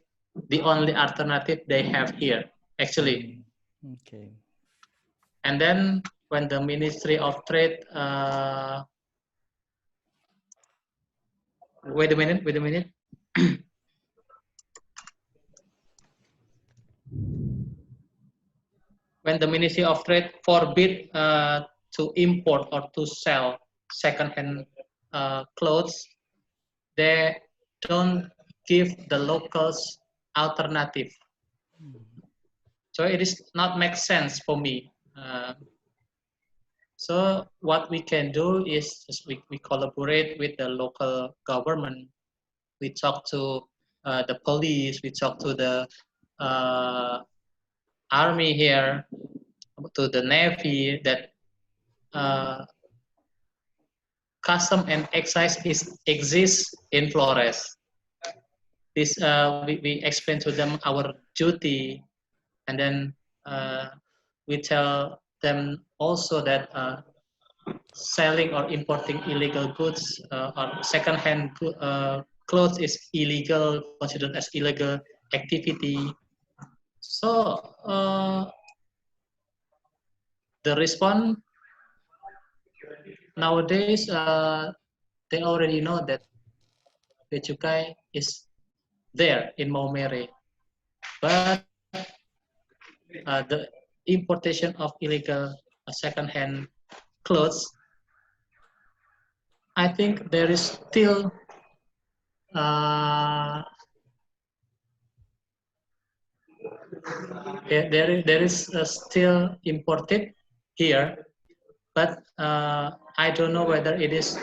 the only alternative they have here actually.
Okay.
And then when the Ministry of Trade, wait a minute. When the Ministry of Trade forbid to import or to sell second-hand clothes, they don't give the locals alternative. So it is not make sense for me. So what we can do is we collaborate with the local government. We talk to the police, we talk to the army here, to the navy, that custom and excise exists in Flores. This we explain to them our duty, and then we tell them also that selling or importing illegal goods or second-hand clothes is illegal, considered as illegal activity. So the response nowadays, they already know that the cukai is there in Maumere, but the importation of illegal second-hand clothes, I think there is still there is still imported here, but I don't know whether it is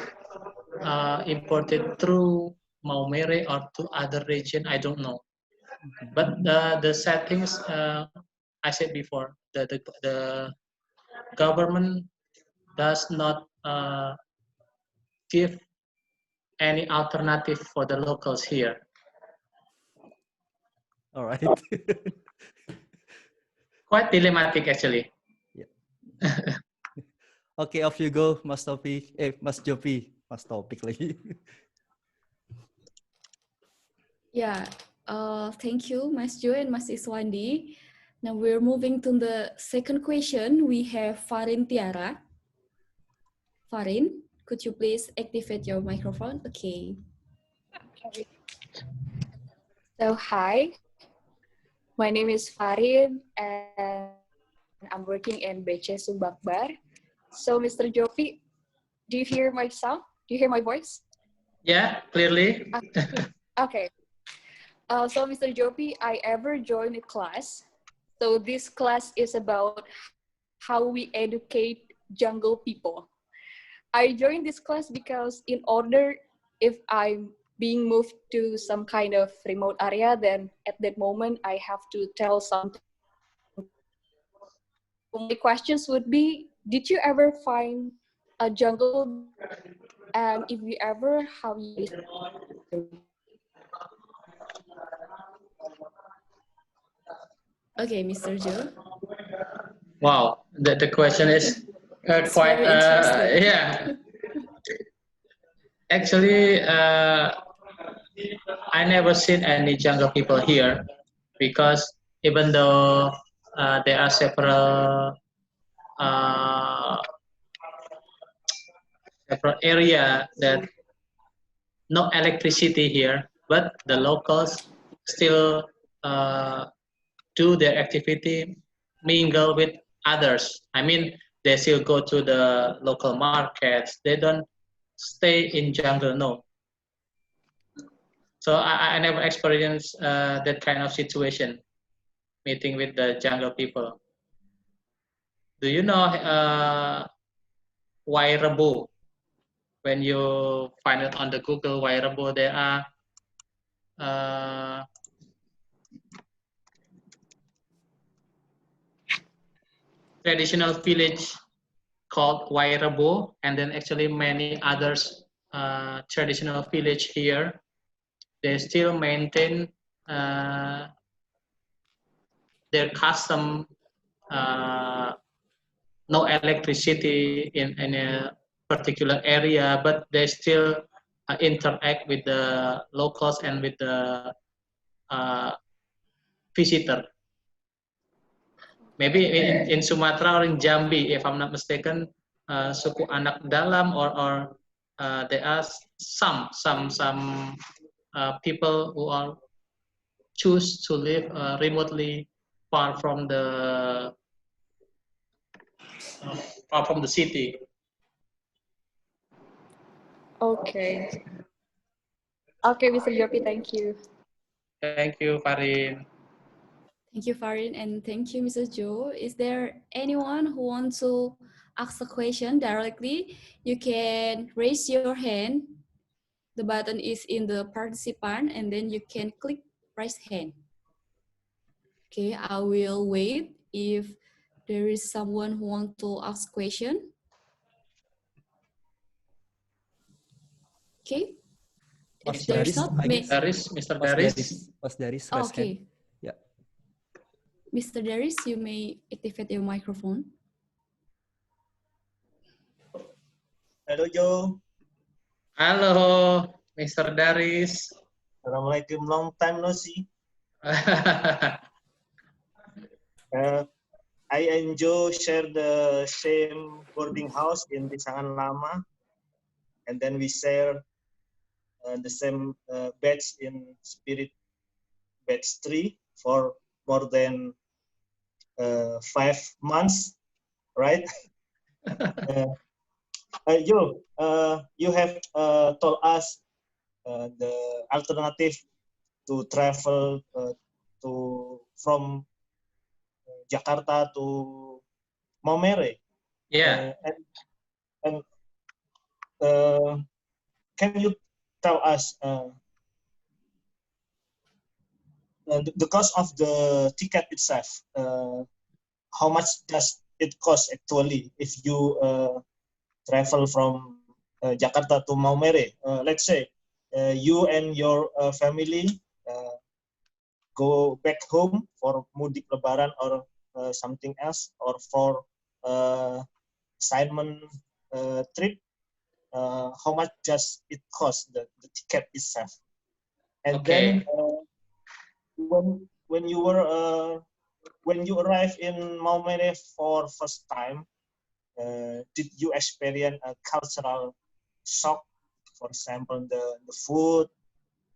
imported through Maumere or to other region. I don't know. But the settings I said before, the government does not give any alternative for the locals here.
All right.
Quite dilemmatic actually.
Yeah. Okay, off you go, Mas Topi. Mas Joppy. Mas Topik lagi.
Yeah, thank you, Mas Jo and Mas Iswandi. Now we're moving to the second question. We have Farin Tiara. Farin, could you please activate your microphone? Okay.
Okay. So hi, my name is Farin and I'm working in BC Subakbar. So Mr. Joppy, do you hear my sound? Do you hear my voice?
Yeah, clearly.
Okay. So Mr. Joppy, I ever joined a class. So this class is about how we educate jungle people. I joined this class because in order, if I'm being moved to some kind of remote area, then at that moment I have to tell something to people. So my questions would be, did you ever find a jungle before? And if you ever, how you describe?
Okay, Mr. Jo.
Wow, the question is
It's
quite
very interesting.
yeah. Actually, I never seen any jungle people here because even though there are uh, several area that no electricity here, but the locals still do their activity, mingle with others. I mean, they still go to the local markets. They don't stay in jungle, no. So I never experienced that kind of situation, meeting with the jungle people. Do you know Wairebo? When you find it on the Google Wairebo, there are traditional village called Wairebo, and then actually many others traditional village here. They still maintain their custom, no electricity in a particular area, but they still interact with the locals and with the uh, visitor. Maybe in Sumatra or in Jambi, if I'm not mistaken, suku anak dalam or there are some people who are choose to live remotely far from the city.
Okay. Okay, Mr. Joppy, thank you.
Thank you, Farin.
Thank you, Farin, and thank you, Mrs. Jo. Is there anyone who wants to ask a question directly? You can raise your hand. The button is in the participant, and then you can click raise hand. Okay, I will wait if there is someone who wants to ask question. Okay.
Mas
If there's
Daris,
not,
I guess.
Mr.
Mas
Daris.
Mas Daris,
Oh,
raise hand.
okay.
Yeah.
Mr. Darius, you may activate your microphone.
Halo Jo.
Halo, Mr. Daris.
Assalamualaikum, long time no see. I and Joe share the same boarding house in Pisangan Lama, and then we share the same batch in Spirit batch 3 for more than 5 months, right? Joe, you have told us the alternative to travel from Jakarta to Maumere.
Yeah.
And can you tell us the cost of the ticket itself? How much does it cost actually if you travel from Jakarta to Maumere? Let's say you and your family go back home for mudik lebaran or something else, or for assignment trip. How much does it cost, the ticket itself? And
Okay.
then when you arrive in Maumere for first time, did you experience a cultural shock? For example, the food,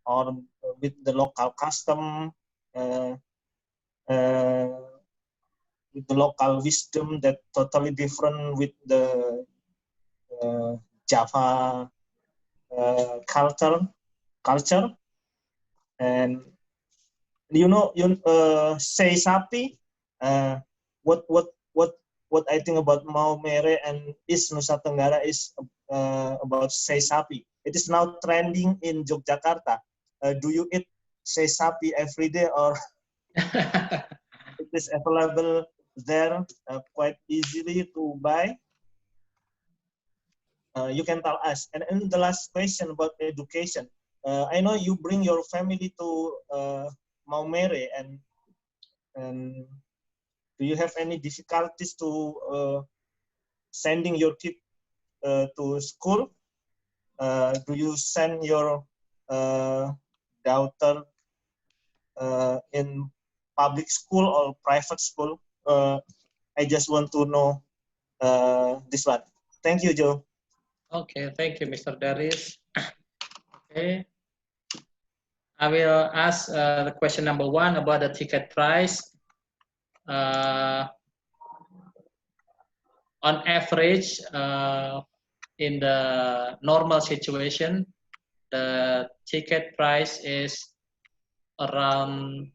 or with the local custom, with the local wisdom that totally different with the Java culture. And say sapi. What I think about Maumere and East Nusa Tenggara is about say sapi. It is now trending in Yogyakarta. Do you eat say sapi every day, or it is available there quite easily to buy? You can tell us. And the last question about education. I know you bring your family to Maumere, and do you have any difficulties to sending your kid to school? Do you send your daughter in public school or private school? I just want to know this one. Thank you, Joe.
Okay, thank you, Mr. Daris. Okay, I will ask the question number 1 about the ticket price. On average, in the normal situation, the ticket price is around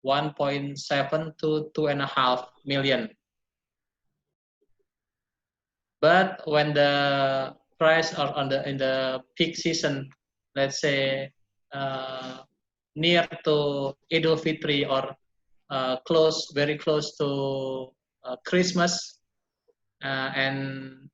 1.7 to 2.5 million. But when the price are in the peak season, let's say near to Idul Fitri, or very close to Christmas and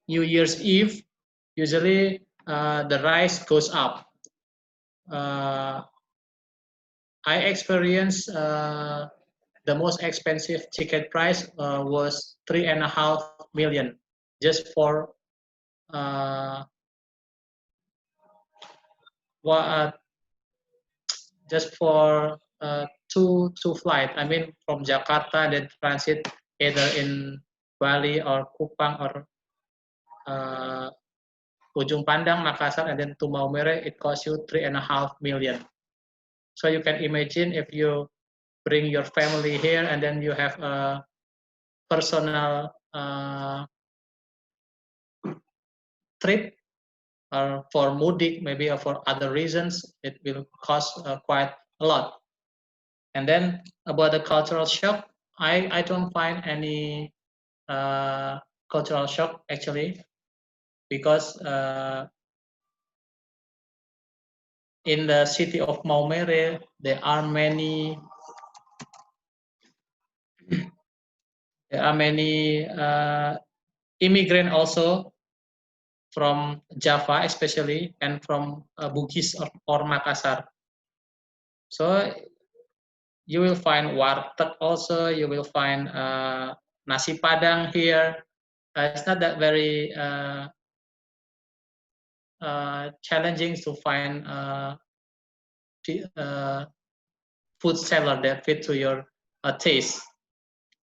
New Year's Eve, usually the price goes up. I experienced the most expensive ticket price was 3.5 million just for two flight. I mean, from Jakarta, then transit either in Bali or Kupang or Ujung Pandang, Makassar, and then to Maumere. It costs you 3.5 million. So you can imagine if you bring your family here and then you have a personal trip, or for mudik, maybe, or for other reasons, it will cost quite a lot. And then about the cultural shock, I don't find any cultural shock actually, because in the city of Maumere, there are many immigrant also from Java especially, and from Bugis or Makassar. So you will find warteg also, you will find nasi padang here. It's not that very challenging to find food seller that fit to your taste.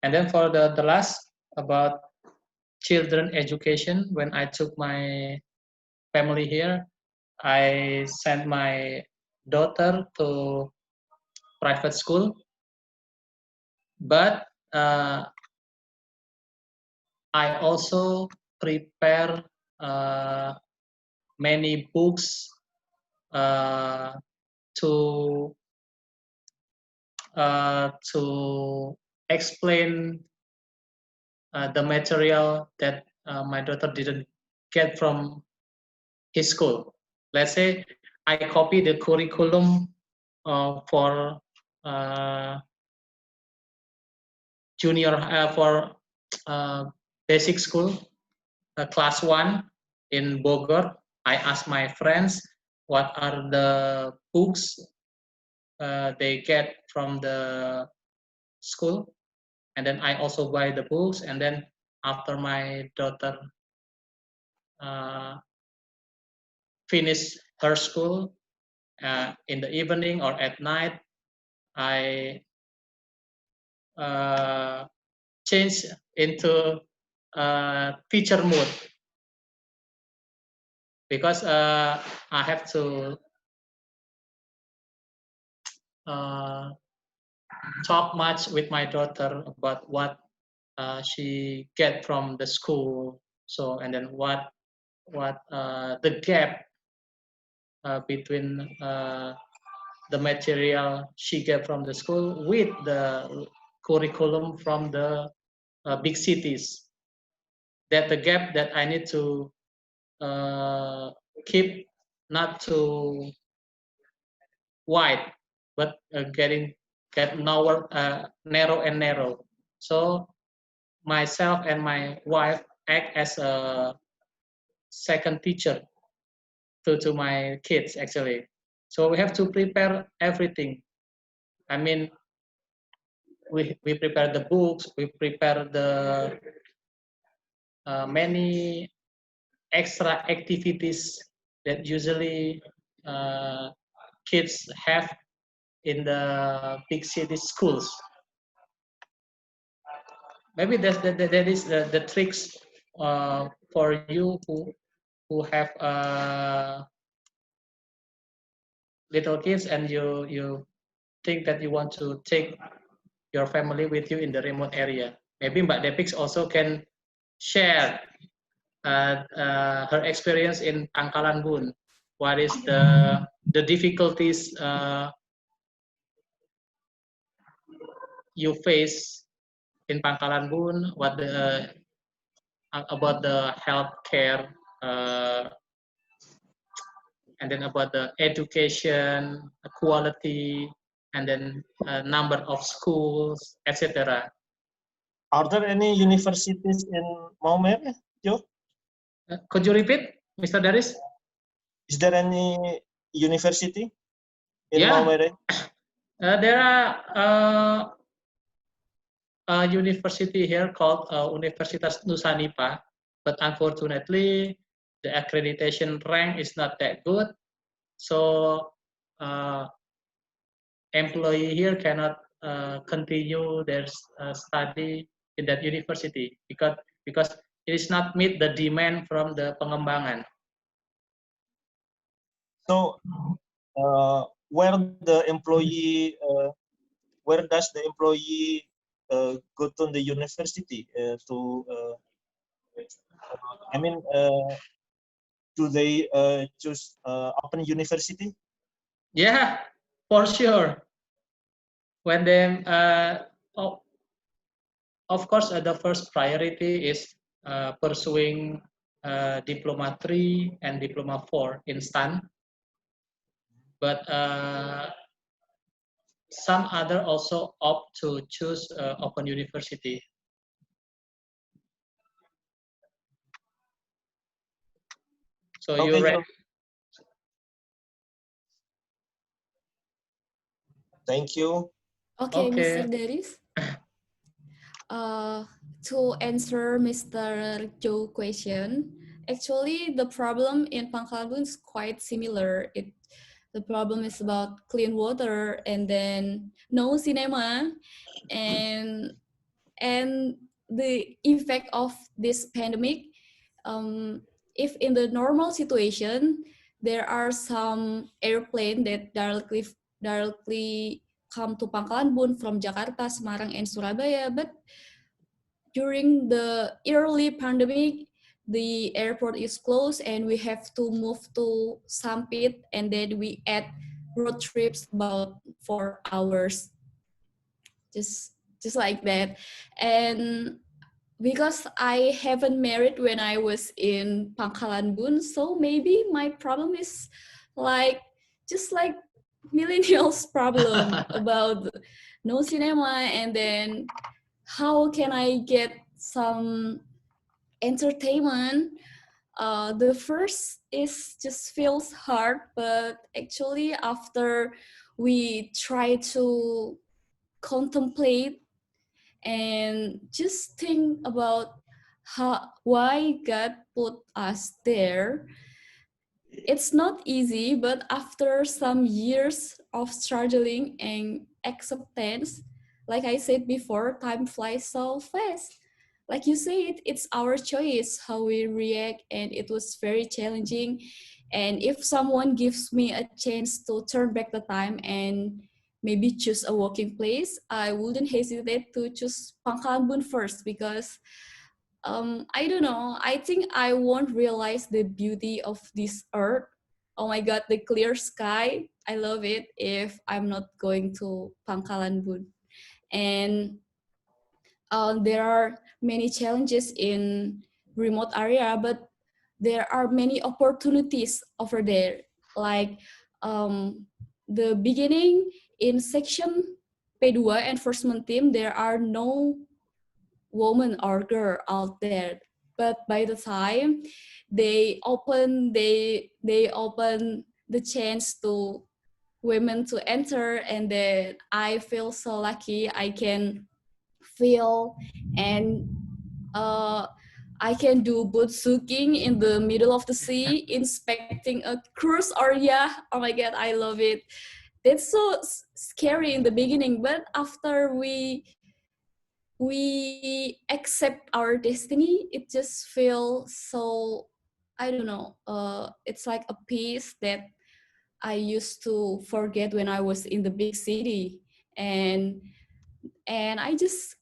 And then for the last, about children education, when I took my family here, I sent my daughter to private school, but I also prepare many books to explain the material that my daughter didn't get from his school. Let's say I copy the curriculum for junior for basic school, class 1 in Bogor. I ask my friends what are the books they get from the school, and then I also buy the books. And then after my daughter finish her school in the evening or at night, I change into teacher mode, because I have to talk much with my daughter about what she get from the school. So, and then what the gap between the material she get from the school with the curriculum from the big cities. That the gap that I need to keep not too wide, but get narrow and narrow. So myself and my wife act as a second teacher to my kids actually. So we have to prepare everything. I mean, we prepare the books, we prepare the many extra activities that usually kids have in the big city schools. Maybe that is the tricks for you who have little kids, and you think that you want to take your family with you in the remote area. Maybe Mbak Depix also can share her experience in Pangkalan Bun. What is the difficulties you face in Pangkalan Bun? What about the healthcare, and then about the education quality, and then number of schools, etc.
Are there any universities in Maumere, Joe?
Could you repeat, Mr. Daris?
Is there any university in
Yeah.
Maumere?
There are a university here called Universitas Nusa but unfortunately the accreditation rank is not that good. So employee here cannot continue their study in that university because it is not meet the demand from the pengembangan.
So where the employee, where does the employee go to the university to? I mean, do they choose open university?
Yeah, for sure. When they, of course, the first priority is pursuing Diploma 3 and Diploma 4 in STAN. but some other also opt to choose Open University. So
Okay,
you ready?
Joe. Thank you.
Okay,
Okay.
Mr. Darius. To answer Mr. Joe question, actually the problem in Pangkalabun is quite similar. The problem is about clean water and then no cinema, and the effect of this pandemic. If in the normal situation there are some airplane that directly come to Pangkalanbun from Jakarta, Semarang, and Surabaya, but during the early pandemic, the airport is closed and we have to move to Sampit, and then we add road trips about 4 hours, just like that. And because I haven't married when I was in Pangkalanbun, so maybe my problem is like just like millennials problem about no cinema, and then how can I get some entertainment. The first is just feels hard, but actually after we try to contemplate and just think about why God put us there. It's not easy, but after some years of struggling and acceptance, like I said before, time flies so fast. Like you said, it's our choice how we react, and it was very challenging. And if someone gives me a chance to turn back the time and maybe choose a working place, I wouldn't hesitate to choose Pangkalanbun first, because I don't know, I think I won't realize the beauty of this earth. Oh my god, the clear sky, I love it, if I'm not going to Pangkalanbun. And there are many challenges in remote area, but there are many opportunities over there. Like the beginning in section P2 enforcement team, there are no woman or girl out there. But by the time they open the chance to women to enter, and then I feel so lucky I can feel and I can do boat soaking in the middle of the sea, inspecting a cruise area. Oh my god, I love it. That's so scary in the beginning, but after we accept our destiny, it just feels so, I don't know, it's like a peace that I used to forget when I was in the big city. And I just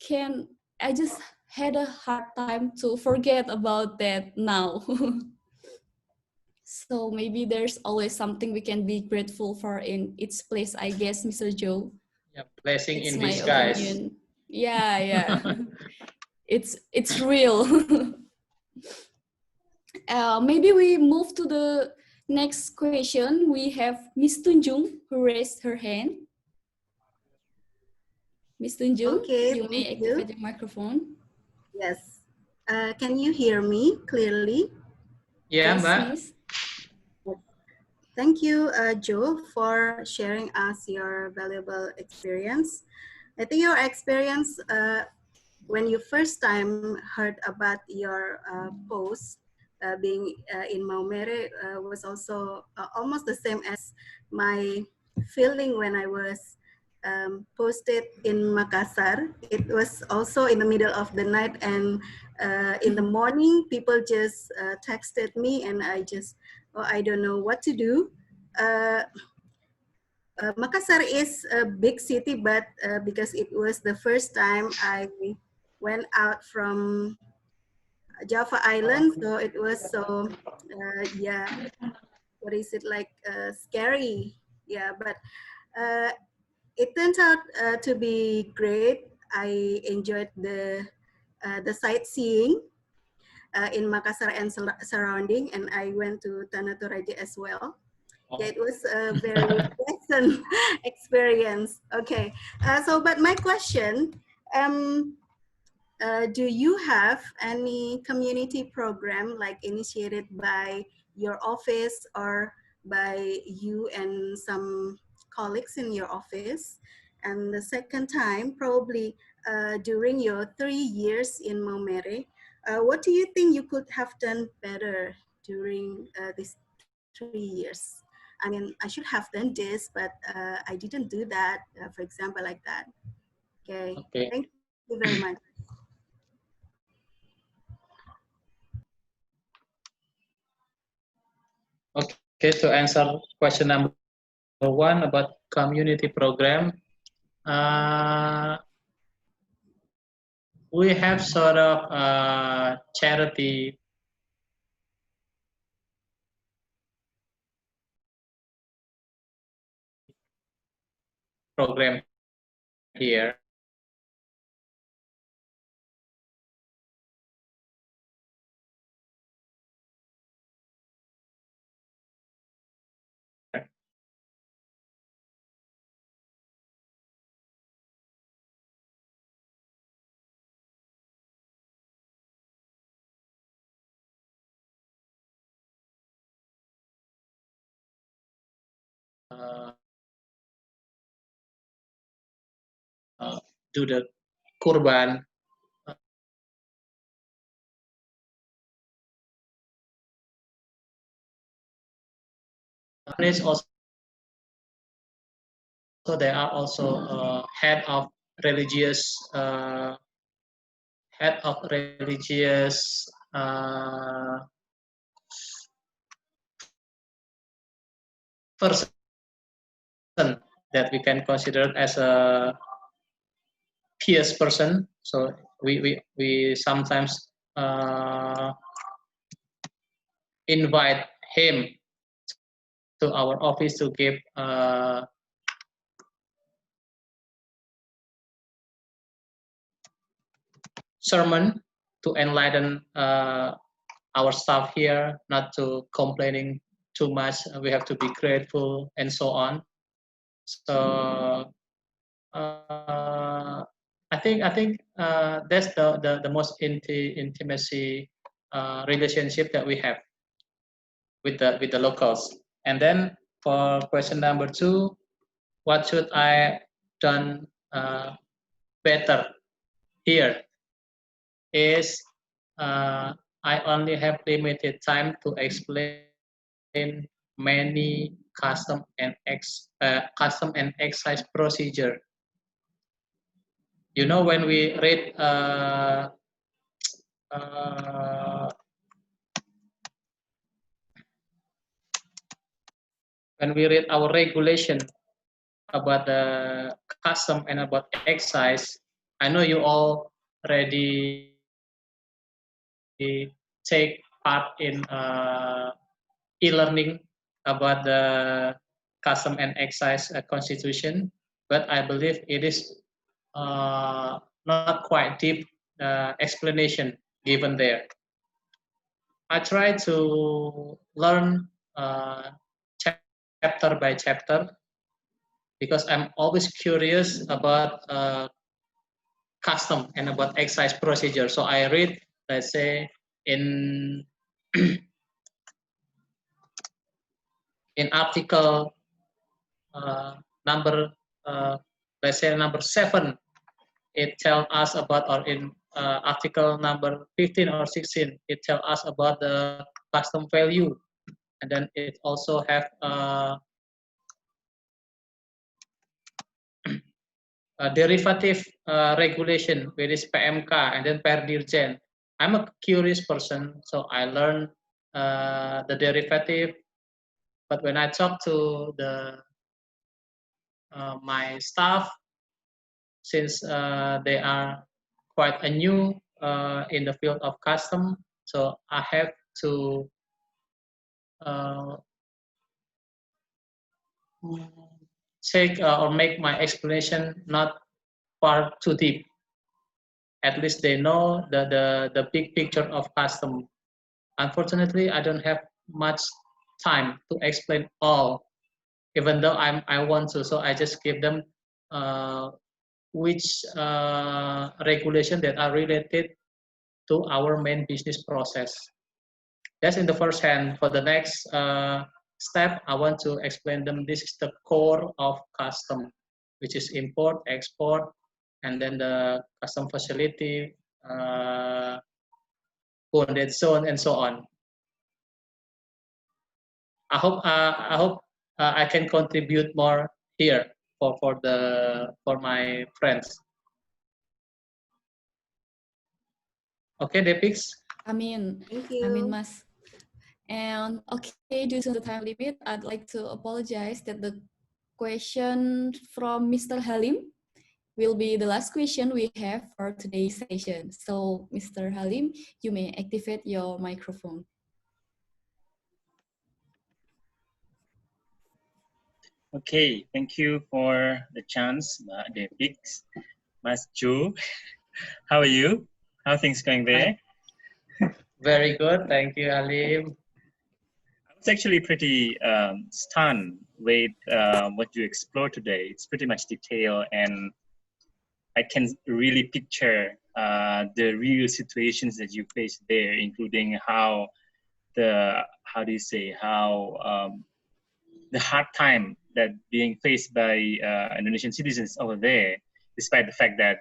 had a hard time to forget about that now. So maybe there's always something we can be grateful for in its place, I guess, Mr. Joe.
Yeah, blessing
It's
in
my
disguise.
opinion. Yeah. It's real. Maybe we move to the next question. We have Miss Tunjung who raised her hand. Miss Tunjung,
Okay,
you
thank
may
you.
activate your microphone.
Yes. Can you hear me clearly?
Yeah,
Yes,
Mbak.
Miss.
Thank you, Joe, for sharing us your valuable experience. I think your experience when you first time heard about your post being in Maumere was also almost the same as my feeling when I was posted in Makassar. It was also in the middle of the night, and in the morning people just texted me, and I just, oh, I don't know what to do. Uh, Makassar is a big city, but because it was the first time I went out from Java Island, so it was so, yeah, what is it like, scary. Yeah, but it turned out to be great. I enjoyed the sightseeing in Makassar and surrounding, and I went to Tanah Toraja as well. It was a very pleasant experience. Okay, but my question, do you have any community program like initiated by your office or by you and some colleagues in your office? And the second time, probably during your 3 years in Maumere, what do you think you could have done better during these 3 years? I mean, I should have done this, but I didn't do that, for example, like that. Okay,
Okay.
thank you very much.
Okay, to answer question number one about community program, we have sort of charity program here. Do the kurban. Is also they are also head of religious person that we can consider as a pious person. So we sometimes invite him to our office to give sermon to enlighten our staff here, not to complaining too much. We have to be grateful and so on. So I think that's the most intimacy relationship that we have with the locals. And then for question number two, what should I done better here? Is I only have limited time to explain many custom and excise procedure. You know, when we read our regulation about the custom and about excise, I know you all already take part in e-learning about the custom and excise constitution, but I believe it is not quite deep explanation given there. I try to learn chapter by chapter because I'm always curious about custom and about excise procedure. So I read, let's say, in article number, let's say number 7, it tells us about, or in article number 15 or 16, it tells us about the custom value, and then it also have a derivative regulation, which is PMK, and then per dirjen. I'm a curious person, so I learn the derivative. But when I talk to my staff, since they are quite new in the field of custom, so I have to take or make my explanation not far too deep. At least they know the big picture of custom. Unfortunately, I don't have much time to explain all, even though I want to. So I just give them which regulation that are related to our main business process. That's in the first hand. For the next step, I want to explain them this is the core of custom, which is import, export, and then the custom facility, bonded zone, and so on. I hope I can contribute more here for my friends. Okay, Depix.
Amin.
Thank
Amin,
you.
Mas. And okay, due to the time limit, I'd like to apologize that the question from Mr. Halim will be the last question we have for today's session. So, Mr. Halim, you may activate your microphone.
Okay, thank you for the chance, Depix. Mas Ju, how are you? How are things going there?
Very good, thank you, Halim.
I was actually pretty stunned with what you explored today. It's pretty much detailed, and I can really picture the real situations that you face there, including how the hard time that being faced by Indonesian citizens over there, despite the fact that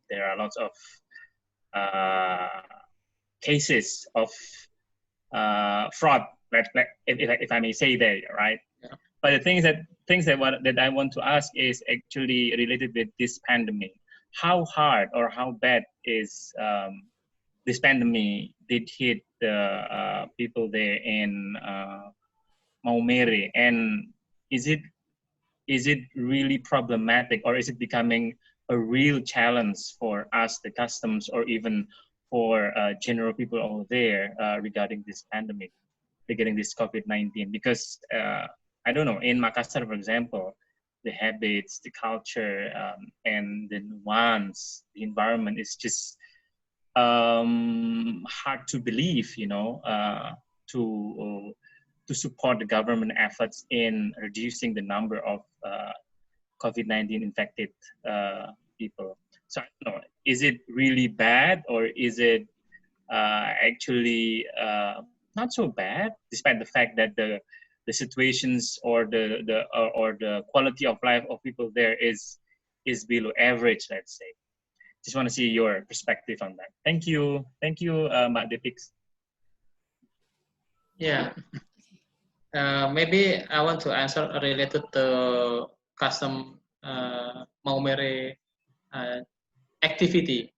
there are lots of cases of fraud, like if I may say that, right?
Yeah.
But the things that I want to ask is actually related with this pandemic. How hard or how bad is this pandemic did hit the people there in Maumere, and is it really problematic, or is it becoming a real challenge for us, the customs, or even for general people over there regarding this pandemic, regarding this COVID-19? Because I don't know, in Makassar, for example, the habits, the culture, and the nuance, the environment is just hard to believe, to support the government efforts in reducing the number of COVID-19 infected people. So I don't know, is it really bad, or is it actually not so bad, despite the fact that the situations or the quality of life of people there is below average, let's say. Just want to see your perspective on that. Thank you, Mbak Depix.
Yeah, maybe I want to answer related to custom Maumere activity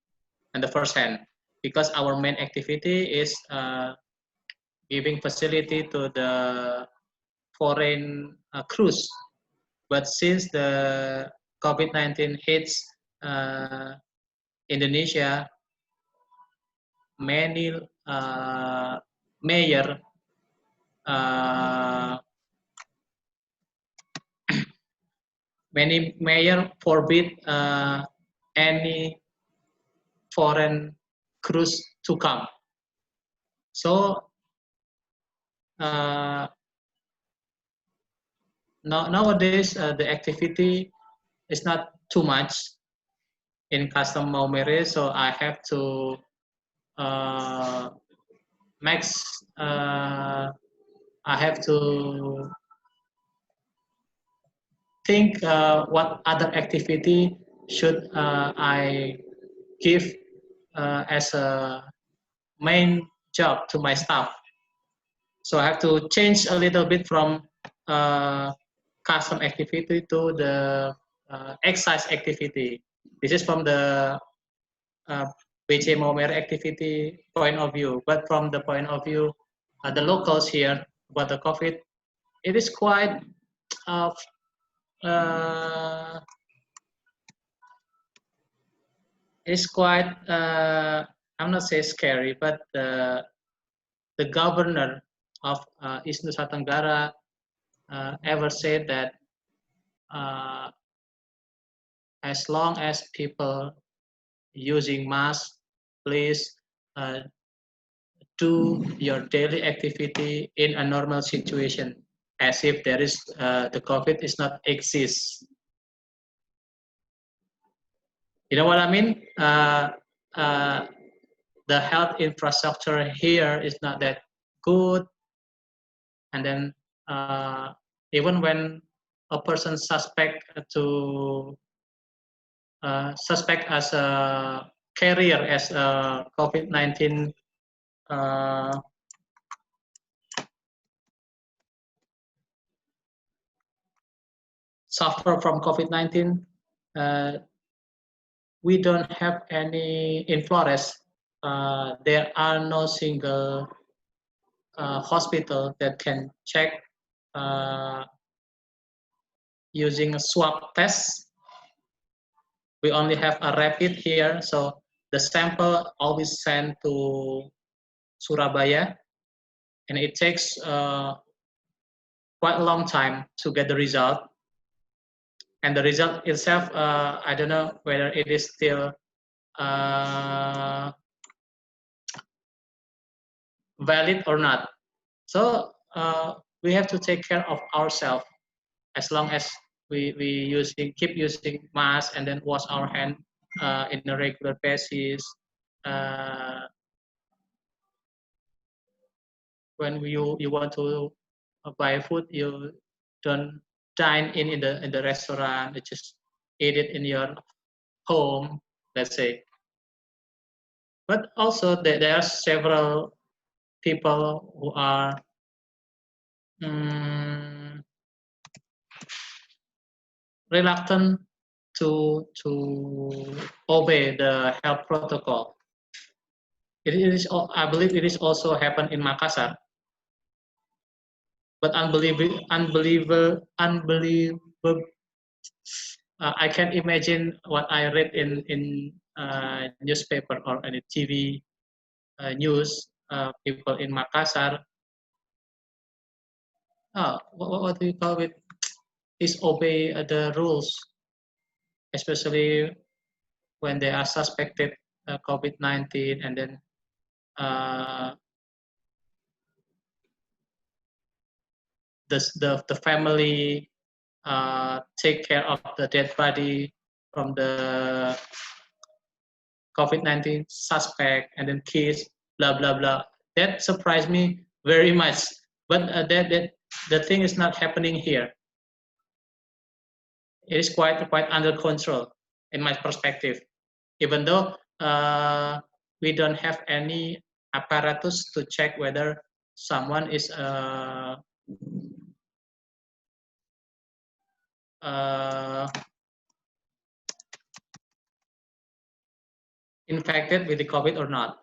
in the first hand, because our main activity is giving facility to the foreign cruise. But since the COVID-19 hits Indonesia, many mayor forbid any foreign cruise to come. So nowadays the activity is not too much in custom Maumere, so I have to I have to think what other activity should I give as a main job to my staff. So I have to change a little bit from custom activity to the excise activity. This is from the BC Maumere activity point of view, but from the point of view the locals here about the COVID, it is quite I'm not say scary, but the governor of East Nusa Tenggara ever said that as long as people using mask, please do your daily activity in a normal situation, as if there is the COVID is not exist. You know what I mean? The health infrastructure here is not that good, and then even when a person suspect as a carrier as a COVID-19 suffer from COVID-19, we don't have any in Flores. There are no single hospital that can check using a swab test. We only have a rapid here, so the sample always sent to Surabaya, and it takes quite a long time to get the result. And the result itself, I don't know whether it is still valid or not. So we have to take care of ourselves as long as we keep using mask and then wash our hand in a regular basis. When you want to buy food, you don't dine in the restaurant. You just eat it in your home, let's say. But also there are several people who are reluctant to obey the health protocol. It is, I believe, it is also happened in Makassar. But unbelievable. I can't imagine what I read in newspaper or any TV news. People in Makassar, what do you call it? Disobey the rules, especially when they are suspected COVID-19, and then the family take care of the dead body from the COVID-19 suspect, and then kids, blah blah blah. That surprised me very much. But that the thing is not happening here. It is quite under control in my perspective, even though we don't have any apparatus to check whether someone is infected with the COVID or not.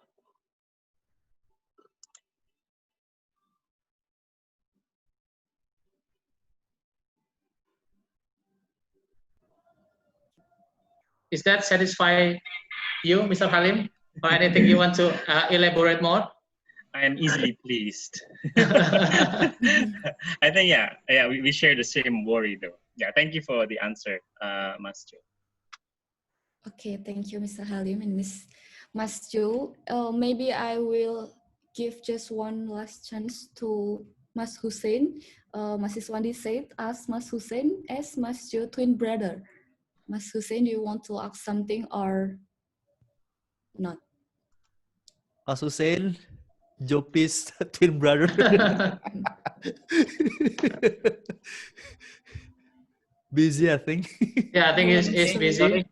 Is that satisfy you, Mr. Halim? Or anything you want to elaborate more?
I am easily pleased. I think, yeah, we share the same worry though. Yeah, thank you for the answer, Master.
Okay, thank you, Mr. Halim and Mas Jo. Maybe I will give just one last chance to Mas Hussein. Mas Iswandi said, ask Mas Hussein as Mas Jo twin brother. Mas Hussein, do you want to ask something or not?
Mas Hussein, Joppy's twin brother. Busy, I think.
Yeah, I think it's busy.
Sorry.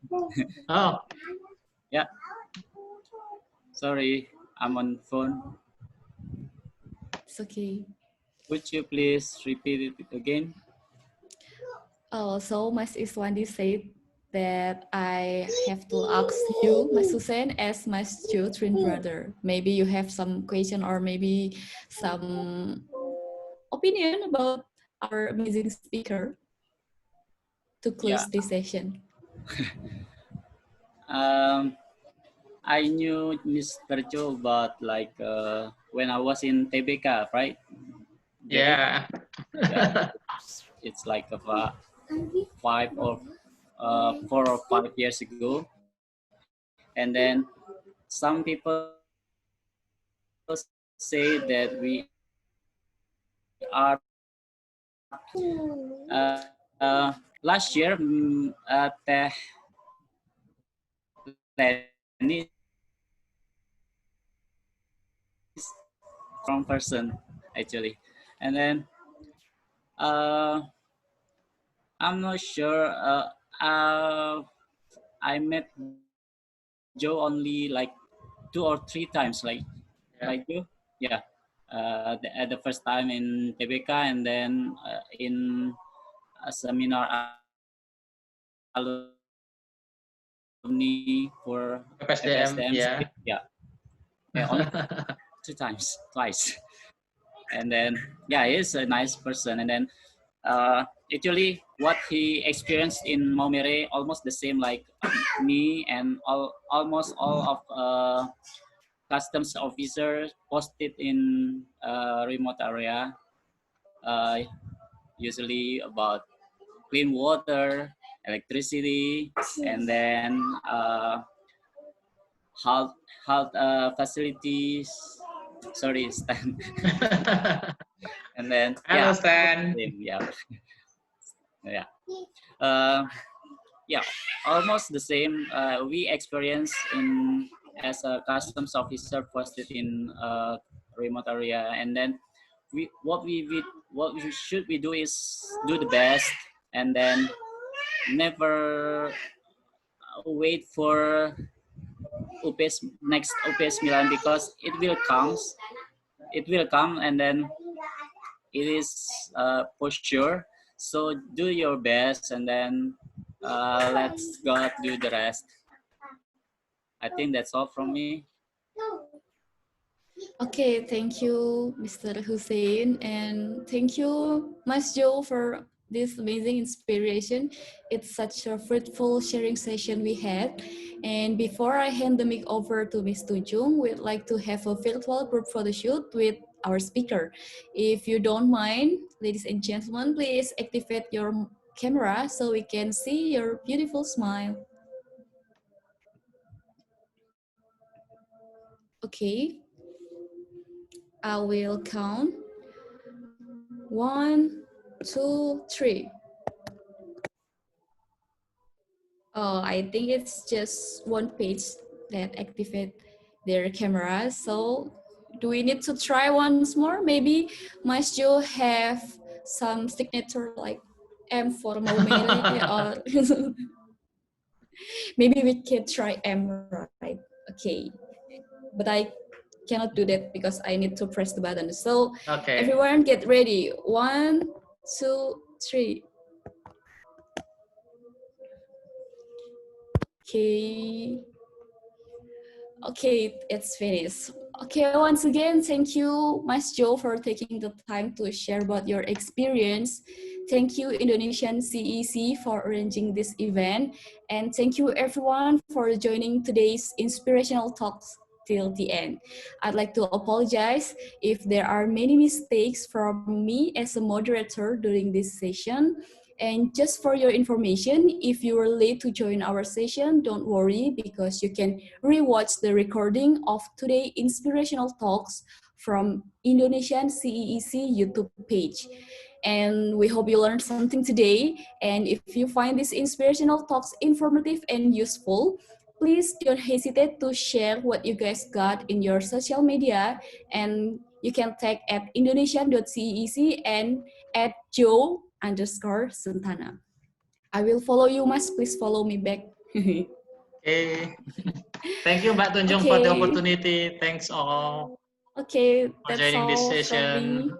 Oh.
Yeah. Sorry, I'm on phone.
It's okay.
Would you please repeat it again?
So Mas Iswandi said that I have to ask you, Mas Hussein, as Mas Jo twin brother. Maybe you have some question or maybe some opinion about our amazing speaker to close this session.
I knew Mr. Jo, but like when I was in TBK, right?
Yeah.
It's like a 4 or 5 years ago, and then some people say say that we are last year Teh Lenny strong person actually, and then I'm not sure. I met Joe only like 2 or 3 times, like you, yeah. At the first time in TBK, and then in a seminar alumni for
FSDM,
FSDM,
yeah.
yeah, only 2 times, twice. And then yeah, he's a nice person. And then actually what he experienced in Maumere almost the same like me and almost all of customs officers posted in remote area, usually about clean water, electricity, and then health facilities. Sorry, Stan. And then
Hello,
yeah,
Stan.
yeah, yeah. Uh, yeah, almost the same. We experience in as a customs officer posted in remote area, and then what we should we do is do the best, and then never wait for UPS next UPS Milan, because it will come, and then it is for sure. So do your best, and then let's God do the rest. I think that's all from me.
Okay, thank you, Mr. Hussein, and thank you, Mas Joe, for this amazing inspiration. It's such a fruitful sharing session we had. And before I hand the mic over to Ms. Tunjung, we'd like to have a virtual group photo shoot with our speaker. If you don't mind, ladies and gentlemen, please activate your camera so we can see your beautiful smile. Okay, I will count. 1, 2, 3. Oh, I think it's just one page that activate their camera. So do we need to try once more? Maybe Mas Joe have some signature like M for Maumere or maybe we can try M, right? Okay. But I cannot do that because I need to press the button. So
Okay.
everyone get ready. 1, 2, 3. Okay. Okay, it's finished. Okay, once again, thank you, Mas Joe, for taking the time to share about your experience. Thank you, Indonesian CEC, for arranging this event. And thank you, everyone, for joining today's inspirational talks till the end. I'd like to apologize if there are many mistakes from me as a moderator during this session. And just for your information, if you were late to join our session, don't worry, because you can rewatch the recording of today's inspirational talks from Indonesian CEEC YouTube page. And we hope you learned something today. And if you find these inspirational talks informative and useful, please don't hesitate to share what you guys got in your social media. And you can tag at indonesian.ceec and at Joe_Sentana. I will follow you, Mas. Please follow me back.
Okay. Thank you, Mbak Tunjung, for the opportunity. Thanks all
Okay,
for
that's
joining this
all from
session.
me.